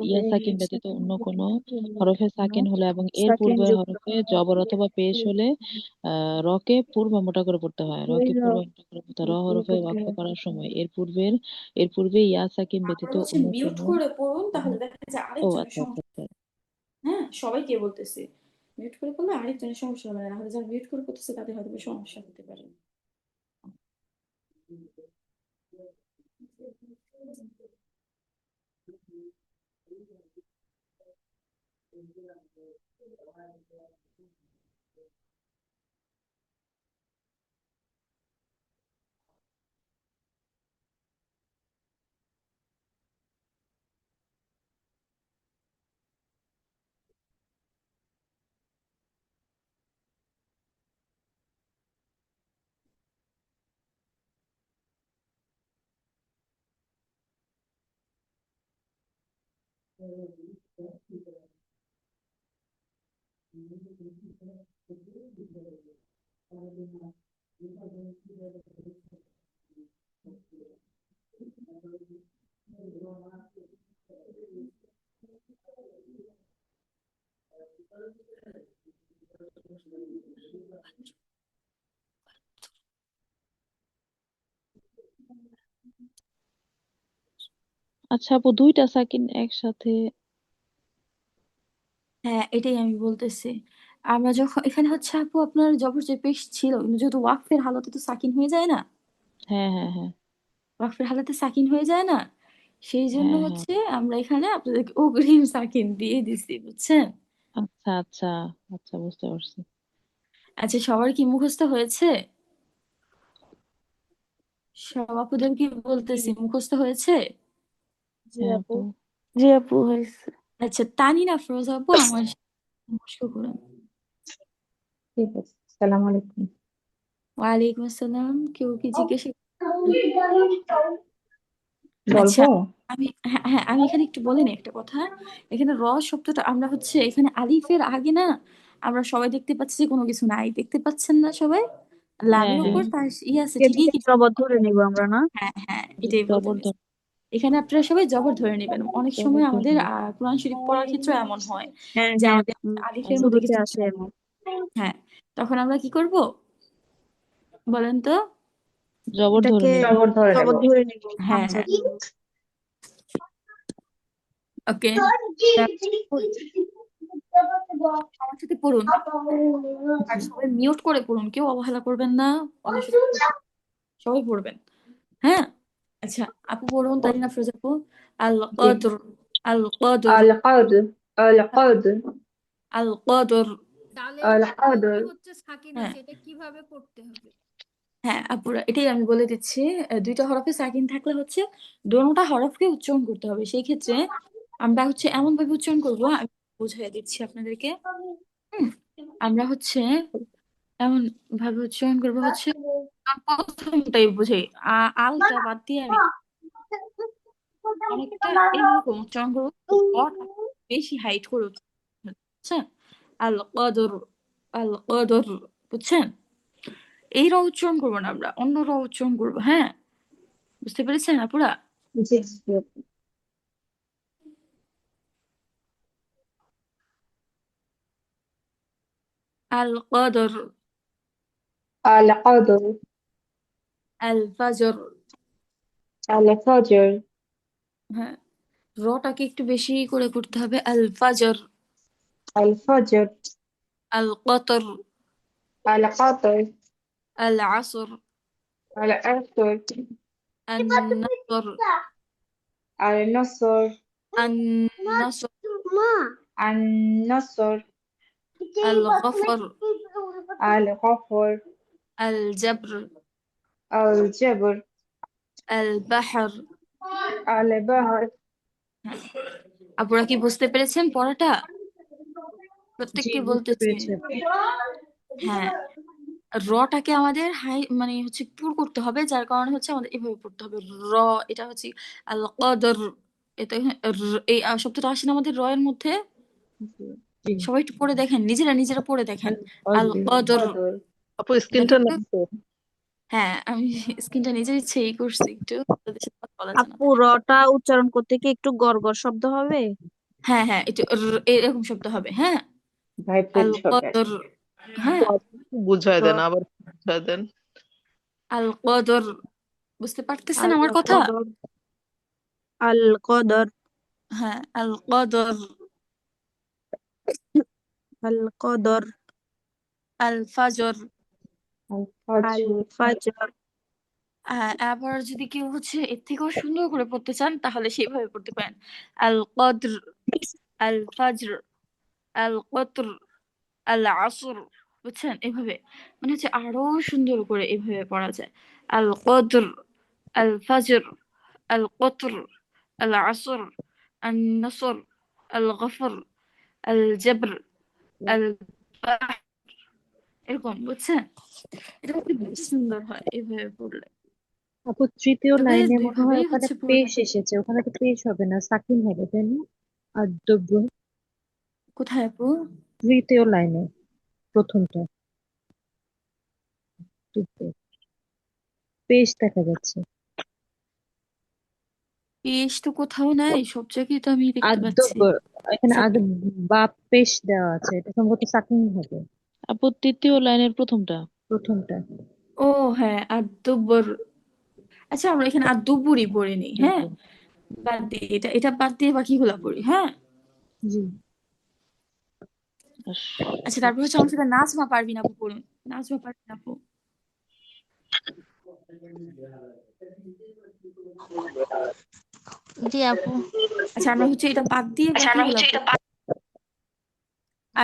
ইয়া সাকিন ব্যতীত অন্য কোনো হরফে সাকিন হলে এবং এর পূর্বে হরফে জবর অথবা পেশ হলে রকে পূর্ব মোটা করে পড়তে হয়। রকে পূর্ব মোটা করে পড়তে হয়। র হরফে ওয়াক্ফ করার সময় এর পূর্বে ইয়া সাকিন ব্যতীত আপনারা হচ্ছে অন্য মিউট কোনো। করে পড়ুন, তাহলে দেখা যায় ও আরেকজনের আচ্ছা আচ্ছা সমস্যা। আচ্ছা। হ্যাঁ, সবাইকে বলতেছি, মিউট করে পড়লে আরেকজনের সমস্যা হবে না, হলে যারা মিউট করে পড়তেছে তাদের হয়তো সমস্যা হতে পারে। আচ্ছা আপু, দুইটা সাকিন একসাথে। হ্যাঁ, এটাই আমি বলতেছি। আমরা যখন এখানে হচ্ছে আপু আপনার জবর যে পেশ ছিল, কিন্তু যেহেতু ওয়াকফের হালতে তো সাকিন হয়ে যায় না, হ্যাঁ হ্যাঁ হ্যাঁ ওয়াকফের হালতে সাকিন হয়ে যায় না, সেই জন্য হ্যাঁ হ্যাঁ। হচ্ছে আমরা এখানে আপনাদেরকে অগ্রিম সাকিন দিয়ে দিছি, বুঝছেন? আচ্ছা আচ্ছা আচ্ছা, বুঝতে পারছি। আচ্ছা, সবার কি মুখস্থ হয়েছে? সব আপুদের কি বলতেছি মুখস্থ হয়েছে? জি হ্যাঁ আপু। আপু। জি আপু হয়েছে। আচ্ছা, তানিনা ফরোজ আপু আমার সাথে পরামর্শ করুন। ঠিক আছে, সালাম আলাইকুম। ওয়ালাইকুম আসসালাম। কেউ কি জিজ্ঞাসা? আচ্ছা, বলবো। হ্যাঁ হ্যাঁ, আমি এখানে একটু বলিনি একটা কথা। এখানে র শব্দটা আমরা হচ্ছে এখানে আলিফের আগে না, আমরা সবাই দেখতে পাচ্ছি যে কোনো কিছু নাই, দেখতে পাচ্ছেন না সবাই? হ্যাঁ লামের হ্যাঁ। উপর তার আছে কে ঠিকই, থেকে কিন্তু জবর ধরে নিব আমরা না? হ্যাঁ হ্যাঁ, এটাই বলতে জবরদস্ত। নিচ্ছি। এখানে আপনারা সবাই জবর ধরে নেবেন। অনেক জবর সময় ধরে আমাদের নেবেন। কোরআন শরীফ পড়ার ক্ষেত্রে এমন হয় হ্যাঁ যে হ্যাঁ আমাদের আলিফের মধ্যে শুরুতে কিছু আসে এমন। হ্যাঁ, তখন আমরা কি করব বলেন তো? জবর ধরে এটাকে নেবেন। জবর ধরে নিব হ্যাঁ হামজা হ্যাঁ, দিয়ে। ওকে। আমার সাথে পড়ুন আর সবাই মিউট করে পড়ুন, কেউ অবহেলা করবেন না, অলসতা করবেন না, সবাই পড়বেন। হ্যাঁ, আচ্ছা আপু পড়ুন, তারিনা ফিরোজ আপু। আল কদর, আল কদর, القدر القدر আল কদর। ডালের উপরে القدر হচ্ছে সাকিন হ্যাঁ আছে, এটা কিভাবে পড়তে হবে? হ্যাঁ আপুরা, এটাই আমি বলে দিচ্ছি। দুইটা হরফে সাকিন থাকলে হচ্ছে দোনোটা হরফকে উচ্চারণ করতে হবে। সেই ক্ষেত্রে আমরা হচ্ছে এমন ভাবে উচ্চারণ করবো, আমি বুঝিয়ে দিচ্ছি আপনাদেরকে। আমরা হচ্ছে এমন ভাবে উচ্চারণ করবো হচ্ছে, প্রথমটাই বুঝাই, আলটা বাদ দিয়ে আমি অনেকটা এইরকম উচ্চারণ করবো, অটা বেশি হাইট করে উচ্চারণ করবো, বুঝছেন? আল কদর, আল কদর, বুঝছেন? এই র উচ্চারণ করবো না, আমরা অন্য র উচ্চারণ করবো। হ্যাঁ, বুঝতে পেরেছেন আপুরা? আল কদর, القدر আল ফাজর। الفجر হ্যাঁ, রটাকে একটু বেশি করে করতে হবে। আল ফাজর, الفجر আল কতর, القطر আল আসর, العصر আন নাসর, النصر আন নাসর, النصر আল গফর, الغفر আল জবর, الجبر আল বাহর। البحر আপনারা কি বুঝতে পেরেছেন পড়াটা? জি, প্রত্যেককে বুঝতে বলতেছি। পেরেছি আপু। হ্যাঁ, রটাকে আমাদের হাই মানে হচ্ছে পুর করতে হবে, যার কারণে হচ্ছে আমাদের এভাবে পড়তে হবে। র, এটা হচ্ছে আল কদর, এটা এই শব্দটা আসে না আমাদের র এর মধ্যে? জি, সবাই একটু পড়ে দেখেন, নিজেরা নিজেরা পড়ে দেখেন। আল অদ্ভুত। কদর, القدر আপু এটা স্ক্রিনটা কিন্তু নাম তো। হ্যাঁ, আমি স্ক্রিনটা নিজের ইচ্ছেই করছি একটু, তাদের সাথে কথা বলার জন্য। আপু রটা উচ্চারণ করতে কি একটু গড়গড় শব্দ হবে? হ্যাঁ হ্যাঁ, একটু এরকম শব্দ হবে। হ্যাঁ, আল ভাইব্রেট হবে কদর। হ্যাঁ, বুঝায় দেন, র- আবার বুঝায় দেন। আল কদর। বুঝতে পারতেছেন আল আমার কথা? কদর, আল কদর, হ্যাঁ, আল কদর, আল কদর, আল ফাজর। আল الفجر ফাজর। আবার যদি কেউ হচ্ছে এর থেকেও সুন্দর করে পড়তে চান তাহলে সেইভাবে পড়তে পারেন। আল কদর, আল ফাজর, আল কতর, আল আসর। বুঝছেন? এভাবে মানে হচ্ছে আরো সুন্দর করে এভাবে পড়া যায়। আল কদর, আল ফাজর, আল কতর, আল আসর, আল নসর, আল গফর, আল জবর, আল বাহর। এরকম, বুঝছেন? এটা খুব সুন্দর হয় এভাবে পড়লে। আপু তৃতীয় তবে লাইনে মনে হয় দুইভাবেই ওখানে হচ্ছে পেশ পুরোটাকে। এসেছে, ওখানে তো পেশ হবে না, সাকিন হবে, তাই না? আর দ্রব্য কোথায় আপু? তৃতীয় লাইনে, প্রথমটা দুটো পেশ দেখা যাচ্ছে। পেশ তো কোথাও নাই, সব জায়গায় তো আমি দেখতে পাচ্ছি। আদ্যব, এখানে সাকিন। আগে বা পেশ দেওয়া আছে, এটা সম্ভবত সাকিন হবে আপু তৃতীয় লাইনের প্রথমটা। প্রথমটা। ও হ্যাঁ, আর দুব্বর। আচ্ছা আমরা এখানে আর দুব্বুরই পড়ে নিই। হ্যাঁ, বাদ দিয়ে এটা এটা বাদ দিয়ে বাকিগুলা পড়ি। হ্যাঁ, জি, আচ্ছা তারপর হচ্ছে আমার সাথে নাজমা পারভিন আপু পড়ুন। নাজমা পারভিন আপু। জি আপু। আচ্ছা আমরা হচ্ছে এটা বাদ দিয়ে বাকিগুলা পড়ি।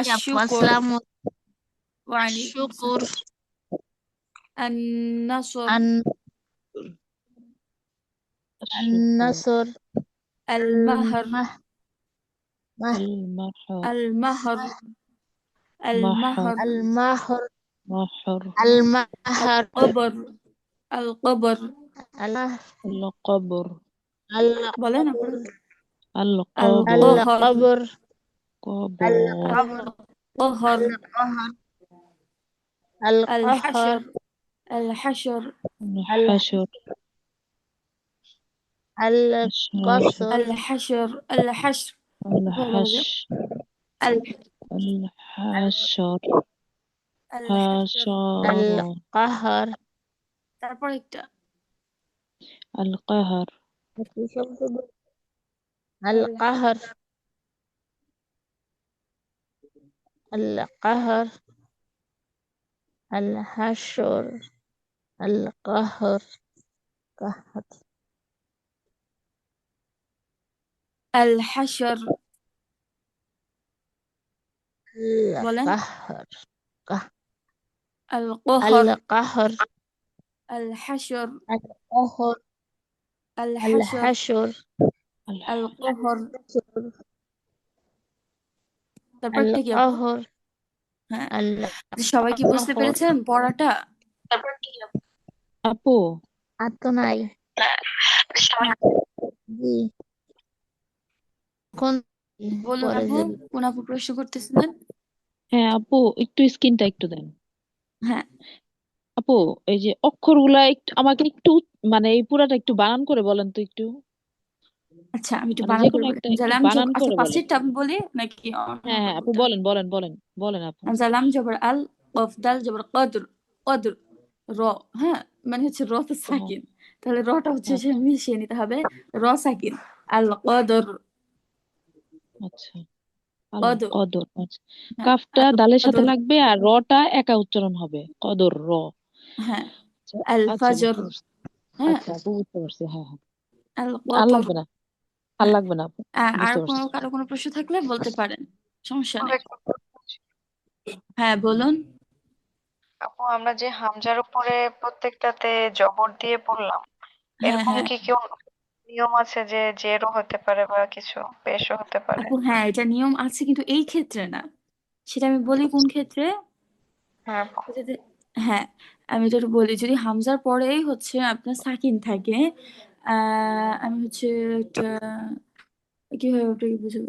জি আপু, আশ-শুকর, আসসালামু ওয়ালাইকুম শুকুর, আসসালাম, আন-নাসর, النصر، আল-মাহর, المه مه المحر আল-মাহর, محر আল-মাহর, المهر محر المهر আল-কবর, আল-কবর। المهر القبر বলেন আপু। القبر আল-কহর, القبر قبر আল-কহর, القهر القهر আল-হাশর, আল-হাশর, الحشر القصر الحشر الحشر বলো আগে الحشر الحشر حشر القهر তারপর একটা القهر القهر القهر الحشر القهر قهر الحشر বলেন القهر القهر القهر الحشر القهر الحشر الحشر القهر তারপর একটা কি আপু القهر হ্যাঁ সবাই কি বুঝতে القهر পেরেছেন পড়াটা আপু আতনাই জি কোন বলুন পরে আপু যদি কোন আপু প্রশ্ন করতেছিলেন হ্যাঁ আপু একটু স্ক্রিনটা একটু দেন হ্যাঁ আপু এই যে অক্ষরগুলা একটু আমাকে একটু মানে এই পুরাটা একটু বানান করে বলেন তো একটু আচ্ছা আমি একটু মানে বানান যে করে কোনো বলি একটা একটু জালাম বানান আচ্ছা করে বলেন ফার্স্টেরটা আমি বলি নাকি অন্য হ্যাঁ হ্যাঁ আপু কোনটা বলেন আপু জালাম জবর আল কফ দাল জবর কদর কদর র হ্যাঁ মানে হচ্ছে র তো হ্যাঁ সাকিন তাহলে রটা হচ্ছে সে আচ্ছা মিশিয়ে নিতে হবে র সাকিন আল কদর আচ্ছা আল কদর কদর আচ্ছা হ্যাঁ কাফটা আল দালের সাথে কদর লাগবে আর রটা একা উচ্চারণ হবে কদর র হ্যাঁ আচ্ছা আল আচ্ছা ফাজর বুঝতে পারছি হ্যাঁ আচ্ছা আপু বুঝতে পারছি হ্যাঁ হ্যাঁ আল আর কদর লাগবে না আর হ্যাঁ লাগবে না আপু আর বুঝতে পারছি কারো কোনো প্রশ্ন থাকলে বলতে পারেন সমস্যা নেই হ্যাঁ বলুন আপু আমরা যে হামজার উপরে প্রত্যেকটাতে জবর দিয়ে পড়লাম হ্যাঁ এরকম হ্যাঁ কি কেউ নিয়ম আছে যে জেরও হতে পারে বা কিছু পেশও হতে পারে? আপু হ্যাঁ এটা নিয়ম আছে কিন্তু এই ক্ষেত্রে না সেটা আমি বলি কোন ক্ষেত্রে হ্যাঁ আপু। যদি- হ্যাঁ আমি এটা একটু বলি যদি হামজার পরেই হচ্ছে আপনার সাকিন থাকে আমি হচ্ছে একটা কিভাবে ওটাকে বুঝবো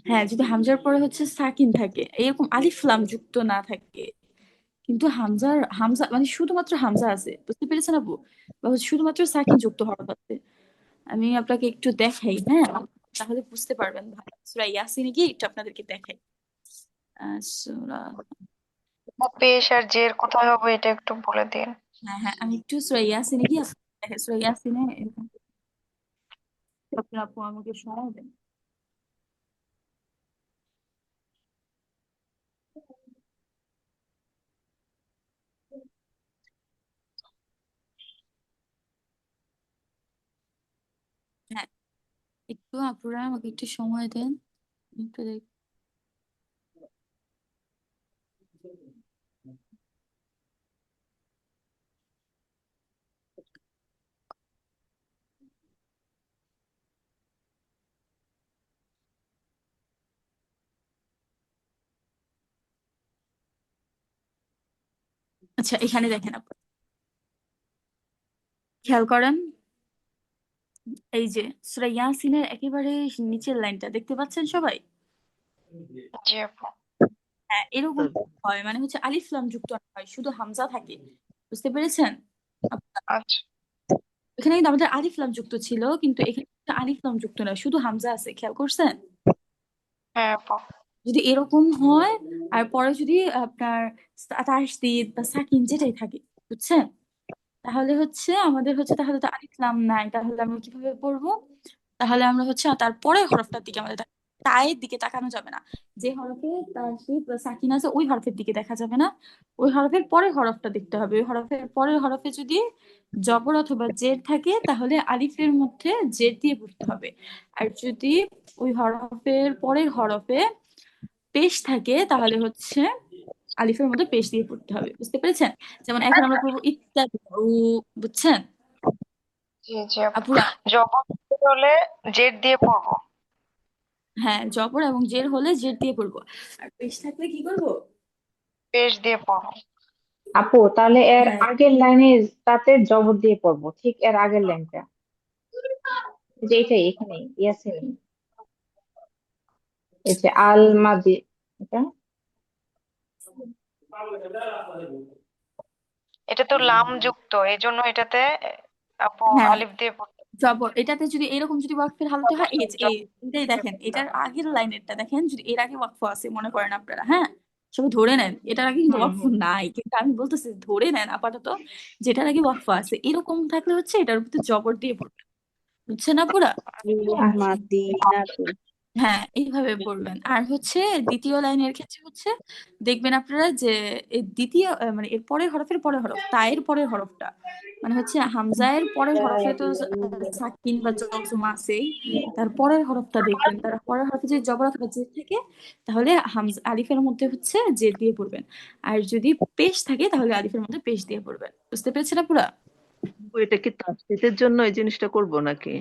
হ্যাঁ যদি হামজার পরে হচ্ছে সাকিন থাকে এরকম আলিফ লাম যুক্ত না থাকে কিন্তু হামজা মানে শুধুমাত্র হামজা আছে বুঝতে পেরেছেন আপু বা হচ্ছে শুধুমাত্র সাকিন যুক্ত হরফ আছে আমি আপনাকে একটু দেখাই হ্যাঁ তাহলে বুঝতে পারবেন ভালো সূরা ইয়াসিনে গিয়ে একটু আপনাদেরকে দেখাই সূরা ও পেশ আর জের কোথায় হবে এটা একটু বলে দিন। হ্যাঁ হ্যাঁ আমি একটু সূরা ইয়াসিনে গিয়ে দেখেন সূরা ইয়াসিনে এরকম আপনার আপু আমাকে সরাই দেন হ্যাঁ একটু আপুরা আমাকে একটু সময় দেন একটু দেখ আচ্ছা এখানে দেখেন আপু খেয়াল করেন এই যে সূরা ইয়াসিনের একেবারে নিচের লাইনটা দেখতে পাচ্ছেন সবাই জি আপু। হ্যাঁ এরকম হয় মানে হচ্ছে আলিফ লাম যুক্ত না হয় শুধু হামজা থাকে বুঝতে পেরেছেন আচ্ছা এখানে কিন্তু আমাদের আলিফ লাম যুক্ত ছিল কিন্তু এখানে আলিফ লাম যুক্ত না শুধু হামজা আছে খেয়াল করছেন হ্যাঁ আপু। যদি এরকম হয় আর পরে যদি আপনার তাসদিদ বা সাকিন যেটাই থাকে বুঝছেন তাহলে হচ্ছে আমাদের হচ্ছে তাহলে তো আলিফ লাম নাই তাহলে আমরা কিভাবে পড়বো তাহলে আমরা হচ্ছে তারপরে হরফটার দিকে আমাদের তায়ের দিকে তাকানো যাবে না যে হরফে তাসদিদ বা সাকিন আছে ওই হরফের দিকে দেখা যাবে না ওই হরফের পরের হরফটা দেখতে হবে ওই হরফের পরের হরফে যদি জবর অথবা জের থাকে তাহলে আলিফের মধ্যে জের দিয়ে পড়তে হবে আর যদি ওই হরফের পরের হরফে পেশ থাকে তাহলে হচ্ছে আলিফের মধ্যে পেশ দিয়ে পড়তে হবে বুঝতে পেরেছেন যেমন এখন আমরা পড়বো ইত্যাদি বুঝছেন জি জি আপু। আপুরা জবর হলে জের দিয়ে পড়বো। হ্যাঁ জবর এবং জের হলে জের দিয়ে পড়বো আর পেশ থাকলে কি করবো পেশ দিয়ে পড়বো। আপু তাহলে এর হ্যাঁ আগের লাইনে তাতে জবর দিয়ে পড়বো, ঠিক এর আগের লাইনটা যে এটাই এখানে ইয়াসিন, এই যে আল মাদি, এটা এটা তো লাম যুক্ত এই জন্য এটাতে আপু হ্যাঁ আলিফ দিয়ে পড়তে জবর এটাতে যদি এরকম যদি ওয়াকফের হালতে হয় এই যে জবর এটাই দেখেন এটার আগের লাইনেরটা দেখেন যদি এর আগে ওয়াকফ আছে মনে করেন আপনারা হ্যাঁ সবাই ধরে নেন এটার আগে কিন্তু হুম ওয়াকফ হুম নাই কিন্তু আমি বলতেছি ধরে নেন আপাতত যেটার আগে ওয়াকফ আছে এরকম থাকলে হচ্ছে এটার উপরে জবর দিয়ে পড়বে বুঝছেন না পুরা মাদিনাতুন। হ্যাঁ এইভাবে পড়বেন আর হচ্ছে দ্বিতীয় লাইনের ক্ষেত্রে হচ্ছে দেখবেন আপনারা যে এই দ্বিতীয় মানে এর পরের হরফের পরের হরফ তায়ের পরের হরফটা মানে হচ্ছে হামজায়ের পরের হরফে তো সাকিন বা জজম আছেই তার পরের হরফটা দেখবেন তার পরের হরফে যদি জবর অথবা জের থাকে তাহলে হামজা আলিফের মধ্যে হচ্ছে জের দিয়ে পড়বেন আর যদি পেশ থাকে তাহলে আলিফের মধ্যে পেশ দিয়ে পড়বেন বুঝতে পেরেছেন না পুরা এটা কি তাসদীদের জন্য এই জিনিসটা করব নাকি?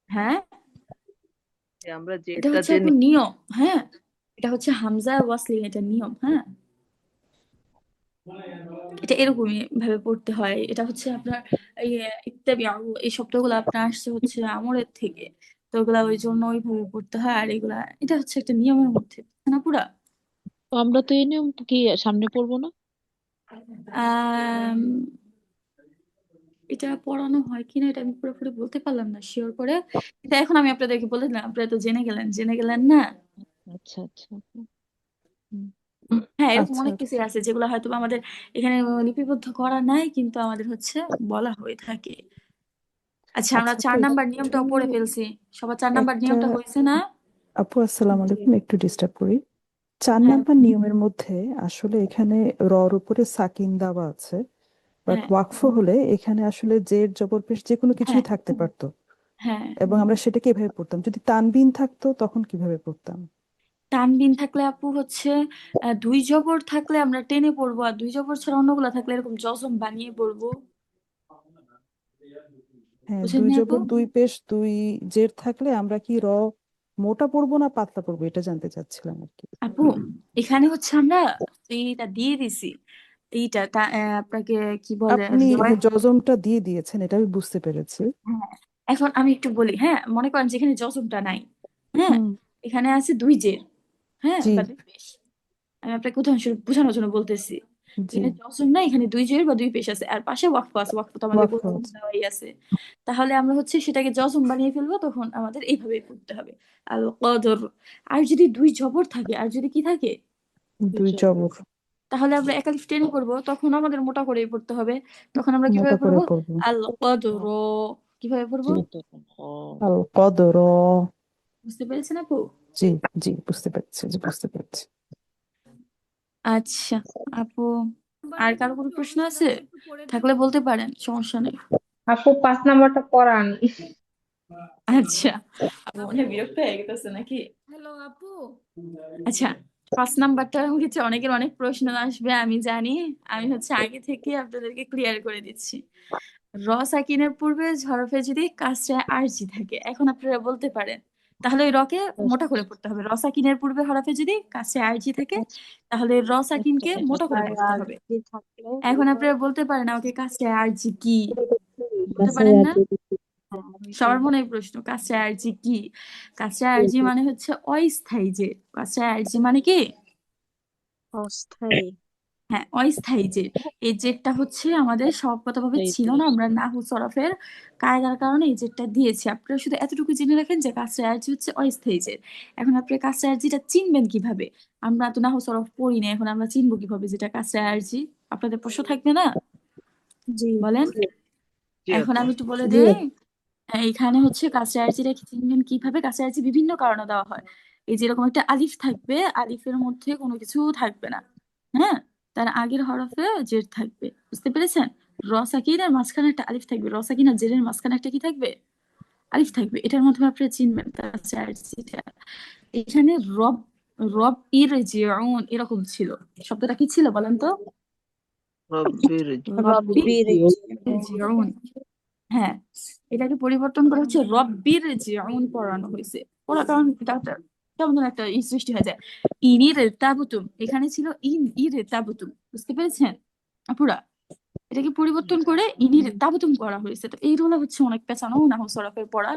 হ্যাঁ যে আমরা এটা যেটা হচ্ছে যে আপু নিয়ম হ্যাঁ এটা হচ্ছে হামজা ওয়াসলিন এটা নিয়ম হ্যাঁ এটা এরকমই ভাবে পড়তে হয় এটা হচ্ছে আপনার এই ইত্যাদি এই শব্দগুলো আপনার আসছে হচ্ছে আমরের থেকে তো ওগুলা ওই জন্য ওইভাবে পড়তে হয় আর এগুলা এটা হচ্ছে একটা নিয়মের মধ্যে না পুরা তো আমরা তো এই নিয়ম কি সামনে পড়বো না? আম, এটা পড়ানো হয় কিনা এটা আমি পুরোপুরি বলতে পারলাম না শিওর করে কিন্তু এখন আমি আপনাদেরকে বলে দিলাম আপনারা তো জেনে গেলেন না আচ্ছা আচ্ছা হুম। হ্যাঁ এরকম আচ্ছা অনেক কিছু আছে যেগুলো হয়তো বা আমাদের এখানে লিপিবদ্ধ করা নাই কিন্তু আমাদের হচ্ছে বলা হয়ে থাকে আচ্ছা আমরা আচ্ছা, 4 তো নাম্বার নিয়মটাও পড়ে ফেলছি সবার 4 নাম্বার একটা নিয়মটা হয়েছে না আপু আসসালামু আলাইকুম, একটু ডিস্টার্ব করি। 4 হ্যাঁ নাম্বার নিয়মের মধ্যে আসলে এখানে রর উপরে সাকিন দেওয়া আছে, বাট হ্যাঁ ওয়াকফ হলে এখানে আসলে জের জবর পেশ যে কোনো কিছুই হ্যাঁ থাকতে পারতো, হ্যাঁ এবং আমরা সেটাকে এভাবে পড়তাম। যদি তানবিন থাকতো তখন কিভাবে পড়তাম? তানবিন থাকলে আপু হচ্ছে 2 জবর থাকলে আমরা টেনে পড়বো আর 2 জবর ছাড়া অন্যগুলা থাকলে এরকম জজম বানিয়ে পড়বো হ্যাঁ, বুঝেন 2 নি আপু জবর 2 পেশ 2 জের থাকলে আমরা কি মোটা পড়বো না পাতলা পড়বো, এটা জানতে চাচ্ছিলাম আর কি। আপু এখানে হচ্ছে আমরা এইটা দিয়ে দিছি এইটা আপনাকে কি বলে আপনি রয় জজমটা দিয়ে দিয়েছেন, এটা আমি বুঝতে পেরেছি। হ্যাঁ এখন আমি একটু বলি হ্যাঁ মনে করেন যেখানে জজমটা নাই হ্যাঁ হুম। এখানে আছে 2 জের হ্যাঁ জি বা 2 পেশ আমি আপনাকে উদাহরণস্বরূপ বোঝানোর জন্য বলতেছি জি। এখানে জজম না এখানে 2 জের বা 2 পেশ আছে আর পাশে ওয়াকফ আছে ওয়াকফ তো আমাদের ওয়াকফ কোথাও আছে। দেওয়াই আছে তাহলে আমরা হচ্ছে সেটাকে জজম বানিয়ে ফেলবো তখন আমাদের এইভাবে করতে হবে আল কদর আর যদি 2 জবর থাকে আর যদি কি থাকে 2 জবর তাহলে আমরা একালিফ টেনে করবো তখন আমাদের মোটা করেই পড়তে হবে তখন আমরা মোটা কিভাবে করে পড়বো পড়বো। আল কদর কিভাবে পড়বো জি। আল কদর। বুঝতে পেরেছেন আপু জি জি, বুঝতে পেরেছি, জি বুঝতে পেরেছি। আচ্ছা আপু আর নাম্বারটা কারো কোনো যদি প্রশ্ন অবশ্যই আছে আপু একটু পড়ে থাকলে দেবেন বলতে পারেন সমস্যা নেই আপু 5 নাম্বারটা পড়ান। আচ্ছা আপু আপু মনে হয় বিরক্ত হয়ে গেছে নাকি হ্যালো আপু আচ্ছা 5 নাম্বারটা হচ্ছে অনেকের অনেক প্রশ্ন আসবে আমি জানি আমি হচ্ছে আগে থেকে আপনাদেরকে ক্লিয়ার করে দিচ্ছি র সাকিনের পূর্বে হরফে যদি কাসরায় আরজি থাকে এখন আপনারা বলতে পারেন তাহলে ওই রকে মোটা করে পড়তে হবে র সাকিনের পূর্বে হরফে যদি কাসরায় আরজি থাকে তাহলে র সাকিনকে মোটা করে পড়তে হবে থাকলে এখন আপনারা বলতে পারেন আমাকে কাসরায় আরজি কি বলতে পারেন না সবার মনে প্রশ্ন কাসরায় আরজি কি কাসরায় আরজি মানে হচ্ছে অস্থায়ী যে কাসরায় আরজি মানে কি অস্থায়ী। হ্যাঁ অস্থায়ী জের এই জেরটা হচ্ছে আমাদের স্বভাবগতভাবে ছিল না আমরা নাহু সরফের কায়দার কারণে এই জেরটা দিয়েছি আপনারা শুধু এতটুকু জেনে রাখেন যে কাসরা আরজি হচ্ছে অস্থায়ী জের এখন আপনারা কাসরা আরজিটা চিনবেন কিভাবে আমরা তো নাহু সরফ পড়ি না এখন আমরা চিনবো কিভাবে যেটা কাসরা আরজি আপনাদের প্রশ্ন থাকবে না জি বলেন জি এখন আপু আমি একটু বলে জি দেই এইখানে হচ্ছে কাসরা আরজিটা চিনবেন কিভাবে কাসরা আরজি বিভিন্ন কারণে দেওয়া হয় এই যেরকম একটা আলিফ থাকবে আলিফের মধ্যে কোনো কিছু থাকবে না হ্যাঁ তার আগের হরফে জের থাকবে বুঝতে পেরেছেন র সাকিনের মাঝখানে একটা আলিফ থাকবে র সাকিন আর জেরের মাঝখানে একটা কি থাকবে আলিফ থাকবে এটার মাধ্যমে আপনারা চিনবেন কাসরা আরজিটা এখানে রব রব ইর জিউন এরকম ছিল শব্দটা কি ছিল বলেন তো রব্বির রব্বি রব্বির জিউন হ্যাঁ এটাকে পরিবর্তন করে হচ্ছে রব্বির জিউন পড়ানো হয়েছে ওরা কারণ এটা কেমন যেন একটা সৃষ্টি হয়ে যায় ইনির তাবুতুম এখানে ছিল ইর তাবুতুম বুঝতে পেরেছেন আপুরা এটাকে পরিবর্তন করে ইনির তাবুতুম করা হয়েছে তো এইগুলো হচ্ছে অনেক পেঁচানো নাহু সরফের পড়া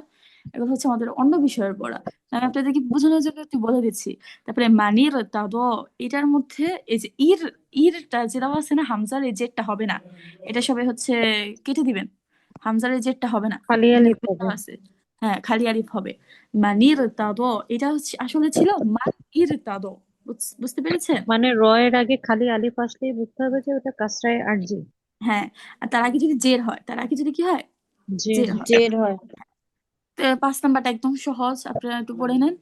এগুলো হচ্ছে আমাদের অন্য বিষয়ের পড়া আমি আপনাদেরকে বোঝানোর জন্য একটু বলে দিচ্ছি তারপরে মানির তাদ এটার মধ্যে এই যে ইরটা যেটা আছে না হামজার এই জেরটা হবে না এটা সবাই হচ্ছে কেটে দিবেন হামজারের জেরটা হবে না, খালি এখানে আলিফ জেরটা হবে। আছে। হ্যাঁ, খালি আলিফ হবে। মানির তাদো, এটা হচ্ছে আসলে ছিল মানির তাদো। বুঝতে পেরেছেন? মানে র এর আগে খালি আলিফ আসলেই বুঝতে হবে যে ওটা কাসরায় আরজি। হ্যাঁ, আর তার আগে যদি জের হয়, তার আগে যদি কি হয়, জের জের হয়। জের হয়। 5 নাম্বারটা একদম সহজ, আপনারা একটু পড়ে নেন।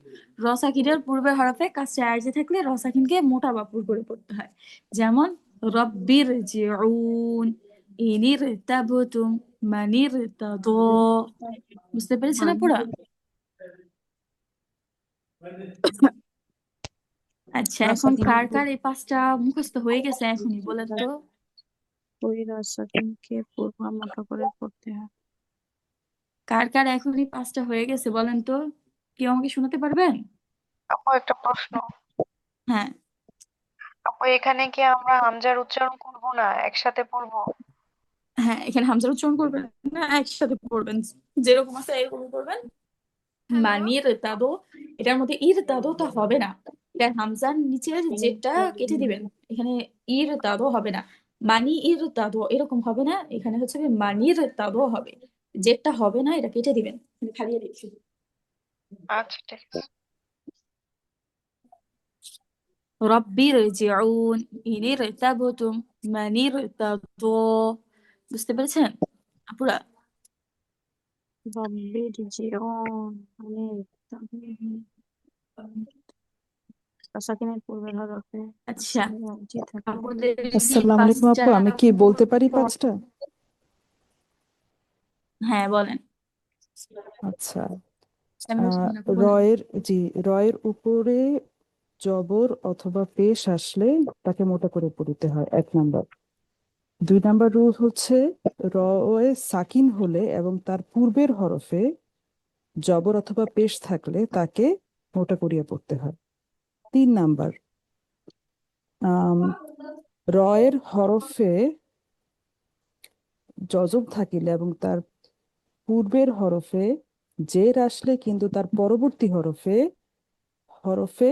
র সাকিনের পূর্বের হরফে কাসরে আরজি থাকলে র সাকিনকে মোটা বা পুর করে পড়তে হয়। যেমন রব্বির জিউন, ইনির তাবতুম, মানির তাদো। বুঝতে পেরেছেন আপুরা? আচ্ছা, এখন কার কার এই 5টা মুখস্থ হয়ে গেছে এখনই বলেন তো। ওই রাসাকিনকে পূর্ব মোটা করে পড়তে হয়। কার কার এখনই 5টা হয়ে গেছে বলেন তো, কেউ আমাকে শোনাতে পারবেন? আপু একটা প্রশ্ন। হ্যাঁ, আপু এখানে কি আমরা হামজার উচ্চারণ করব না, একসাথে পড়বো? হ্যাঁ, এখানে হামজার উচ্চারণ করবেন না, একসাথে পড়বেন, যেরকম আছে এরকম করবেন। হ্যালো, মানির তাদো, এটার মধ্যে ইর তাদোটা হবে না, এটা হামজার নিচে যেটা কেটে দিবেন। এখানে ইর তাদো হবে না, মানি ইর তাদো এরকম হবে না, এখানে হচ্ছে কি মানির তাদো হবে। যেটা হবে না এটা কেটে দিবেন, এখানে খালি লিখছি। আচ্ছা ঠিক আছে। রব্বির জিউন, ইনির তাবতুম, মানির তাদো। বুঝতে পেরেছেন আপুরা? রব্বির জিউন, মানে রাসাকিনের পূর্বের হরফে আচ্ছা, কাসরে আরজি থাকলে আমাদের কি আসসালামু আলাইকুম আপু, 5টা? আমি কি বলতে পারি 5টা? হ্যাঁ বলেন। আচ্ছা, আমি বুঝলাম না, আপু বলেন। রয়ের, জি, রয়ের উপরে জবর অথবা পেশ আসলে তাকে মোটা করে পড়তে হয়, 1 নাম্বার। 2 নাম্বার রুল হচ্ছে রয়ে সাকিন হলে এবং তার পূর্বের হরফে জবর অথবা পেশ থাকলে তাকে মোটা করিয়া পড়তে হয়। 3 নাম্বার, আম, রয়ের হরফে যজব থাকিলে এবং তার পূর্বের হরফে জের আসলে কিন্তু তার পরবর্তী হরফে হরফে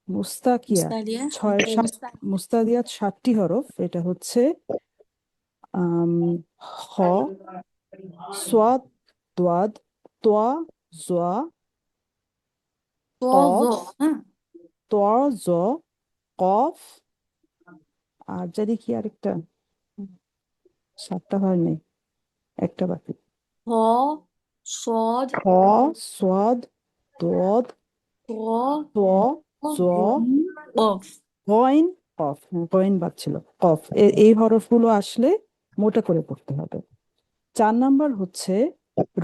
মুস্তাকিয়া মুস্তালিয়া, মুস্তাদিয়াত 7টি হরফ। এটা হচ্ছে আম, খ, সোয়াদ, দোয়াদ, তোয়া, জোয়া, তো জো, কফ, হ্যাঁ, তোয়া, জ, কফ, আর জানি কি আরেকটা, 7টা হয়নি, একটা বাকি। হ, সদ, খ, সোয়াদ, দোয়াদ, ত, তোয়া, জ, অফ। কইন, কফ, কইন বাদ ছিল, কফ। এই হরফগুলো আসলে মোটা করে পড়তে হবে। 4 নাম্বার হচ্ছে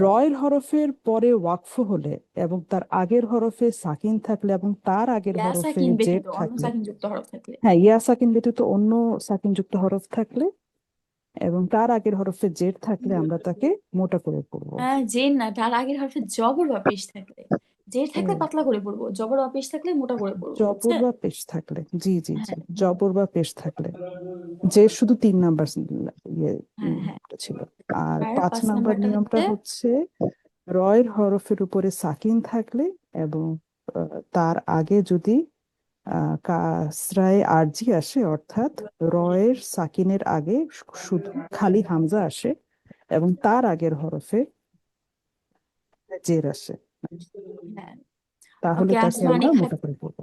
রয়ের হরফের পরে ওয়াকফ হলে এবং তার আগের হরফে সাকিন থাকলে এবং তার আগের ইয়া হরফে সাকিন জের ব্যতীত অন্য থাকলে, সাকিন যুক্ত হরফ থাকলে। হ্যাঁ, ইয়া সাকিন ব্যতীত অন্য সাকিন যুক্ত হরফ থাকলে এবং তার আগের হরফে জের থাকলে আমরা তাকে মোটা করে পড়বো। হ্যাঁ, জের না, তার আগের হরফে জবর বা পেশ থাকলে। জের ও, থাকলে পাতলা করে পড়বো, জবর বা পেশ থাকলে মোটা করে পড়বো, জবর বুঝছেন? বা পেশ থাকলে, জি জি জি, হ্যাঁ জবর বা পেশ থাকলে। যে শুধু 3 নাম্বার ইয়ে হ্যাঁ হ্যাঁ। ছিল। আর আর 5 5 নাম্বার নাম্বারটা নিয়মটা হচ্ছে হচ্ছে রয়ের হরফের উপরে সাকিন থাকলে এবং তার আগে যদি কাসরায়ে আরজি আসে, অর্থাৎ রয়ের সাকিনের আগে শুধু খালি হামজা আসে এবং তার আগের হরফে জের আসে, হ্যাঁ। তাহলে ওকে, তাকে আসমানি আমরা খাত, মোটা করে পড়বো।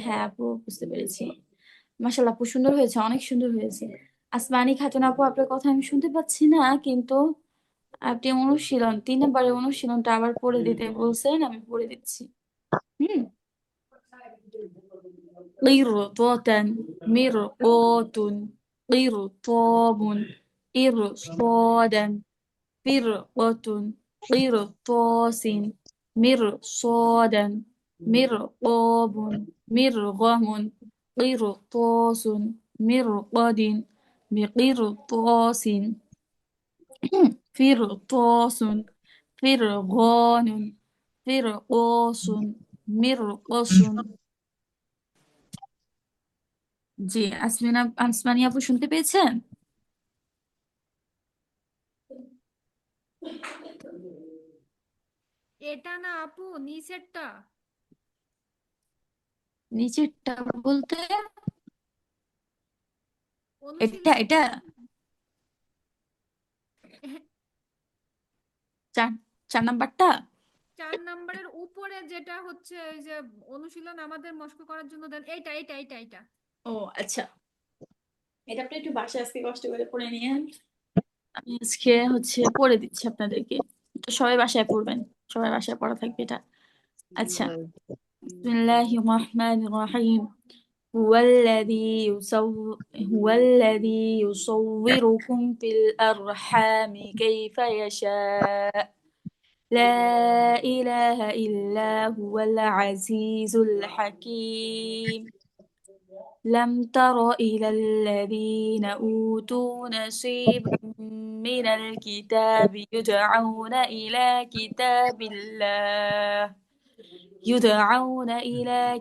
হ্যাঁ আপু বুঝতে পেরেছি। মাশাআল্লাহ আপু, সুন্দর হয়েছে, অনেক সুন্দর হয়েছে। আসমানি খাতুন আপু, আপনার কথা আমি শুনতে পাচ্ছি না, কিন্তু আপনি অনুশীলন 3 নাম্বারের অনুশীলনটা আবার পড়ে দিতে বলছেন, আমি পড়ে দিচ্ছি। হুম। قرطة، مرقاة، قرطاب، إرصادا، فرقة، قرطاس، مرصادا، مرقاب، مرغم، قرطاس، مرقد، مقرطاس، فرطاس، فرغان، فرقاس، مرقص। জি, আসমানি আপু শুনতে পেয়েছেন? এটা না আপু, নিচেরটা। নিচেরটা বলতে? এটা অনুশীলন। এটা চার 4 নাম্বারটা? 4 নম্বরের উপরে যেটা হচ্ছে এই যে অনুশীলন আমাদের মস্ক করার জন্য দেন, এইটা। ও আচ্ছা, এটা আপনি একটু বাসায় আজকে কষ্ট করে পড়ে নিয়েন। আমি আজকে হচ্ছে পড়ে দিচ্ছি আপনাদেরকে, তো সবাই বাসায় পড়বেন, সবাই বাসায় পড়া থাকবে এটা। আচ্ছা, বিসমিল্লাহির রহমানির রহিম। هو الذي يصوركم في الأرحام كيف يشاء لا إله إلا هو العزيز الحكيم. لم تر إلى الذين أوتوا نصيبا من الكتاب يدعون إلى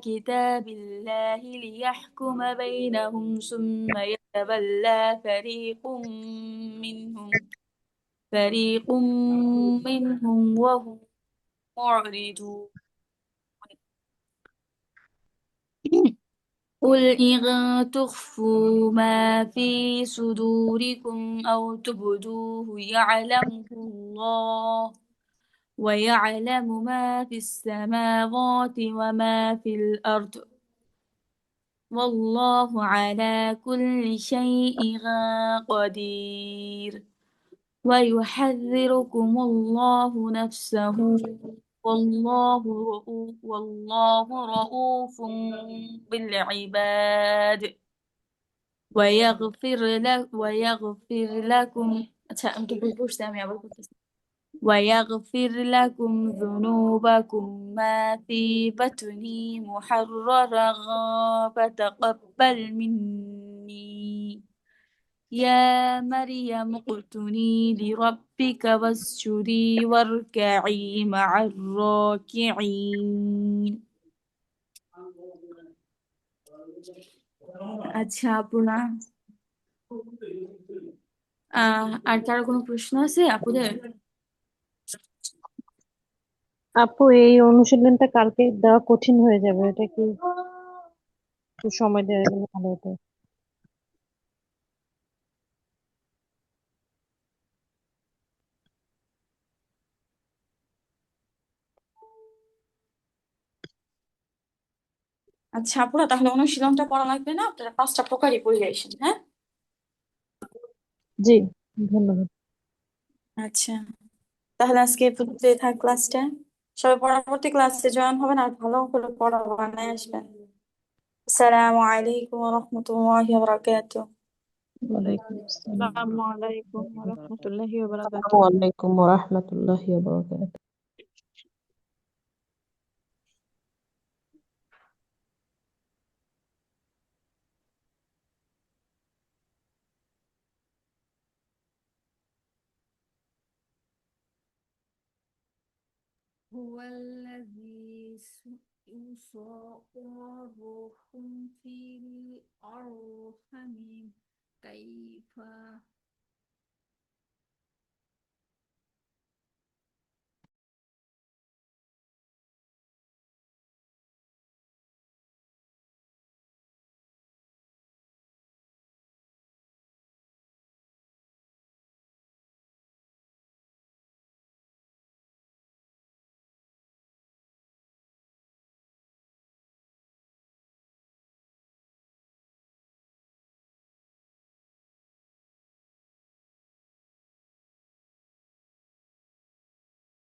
كتاب الله ليحكم بينهم ثم يتولى فريق منهم وهم معرضون. قل إن تخفوا ما في صدوركم أو تبدوه يعلمه الله ويعلم ما في السماوات وما في الأرض والله على كل شيء قدير ويحذركم الله نفسه والله رؤوف بالعباد ويغفر لكم আচ্ছা আমি তো ভুল পড়ছি, আমি আবার বলতেছি। ويغفر لكم ذنوبكم ما في بطني محررا فتقبل مني يا مريم اقنتي لربك واسجدي واركعي مع الراكعين. আচ্ছা আপুরা, আর কারো কোনো প্রশ্ন আছে আপুদের? আপু, এই অনুশীলনটা কালকে দেওয়া কঠিন হয়ে যাবে, এটা কি একটু সময় দেওয়া গেলে ভালো হতো। আচ্ছা আপুরা, তাহলে অনুশীলনটা পড়া লাগবে না, আপনারা 5টা প্রকারই পড়ে আসেন, হ্যাঁ? জি, ধন্যবাদ। আচ্ছা, তাহলে আজকে এ পর্যন্তই থাক ক্লাসটা। সবাই পরবর্তী ক্লাসে জয়েন হবেন আর ভালো করে পড়া বানায় আসবেন। আসসালামু আলাইকুম ওয়া রাহমাতুল্লাহি ওয়া বারাকাতুহু। ওয়ালাইকুম আসসালাম আসসালামু আলাইকুম ওয়া ওয়া রাহমাতুল্লাহি রাহমাতুল্লাহি ওয়া ওয়া বারাকাতুহু। বারাকাতুহু। আসসালামু আলাইকুম ওয়া রাহমাতুল্লাহি ওয়া বারাকাতুহু। هو الذي يصوركم في الأرحام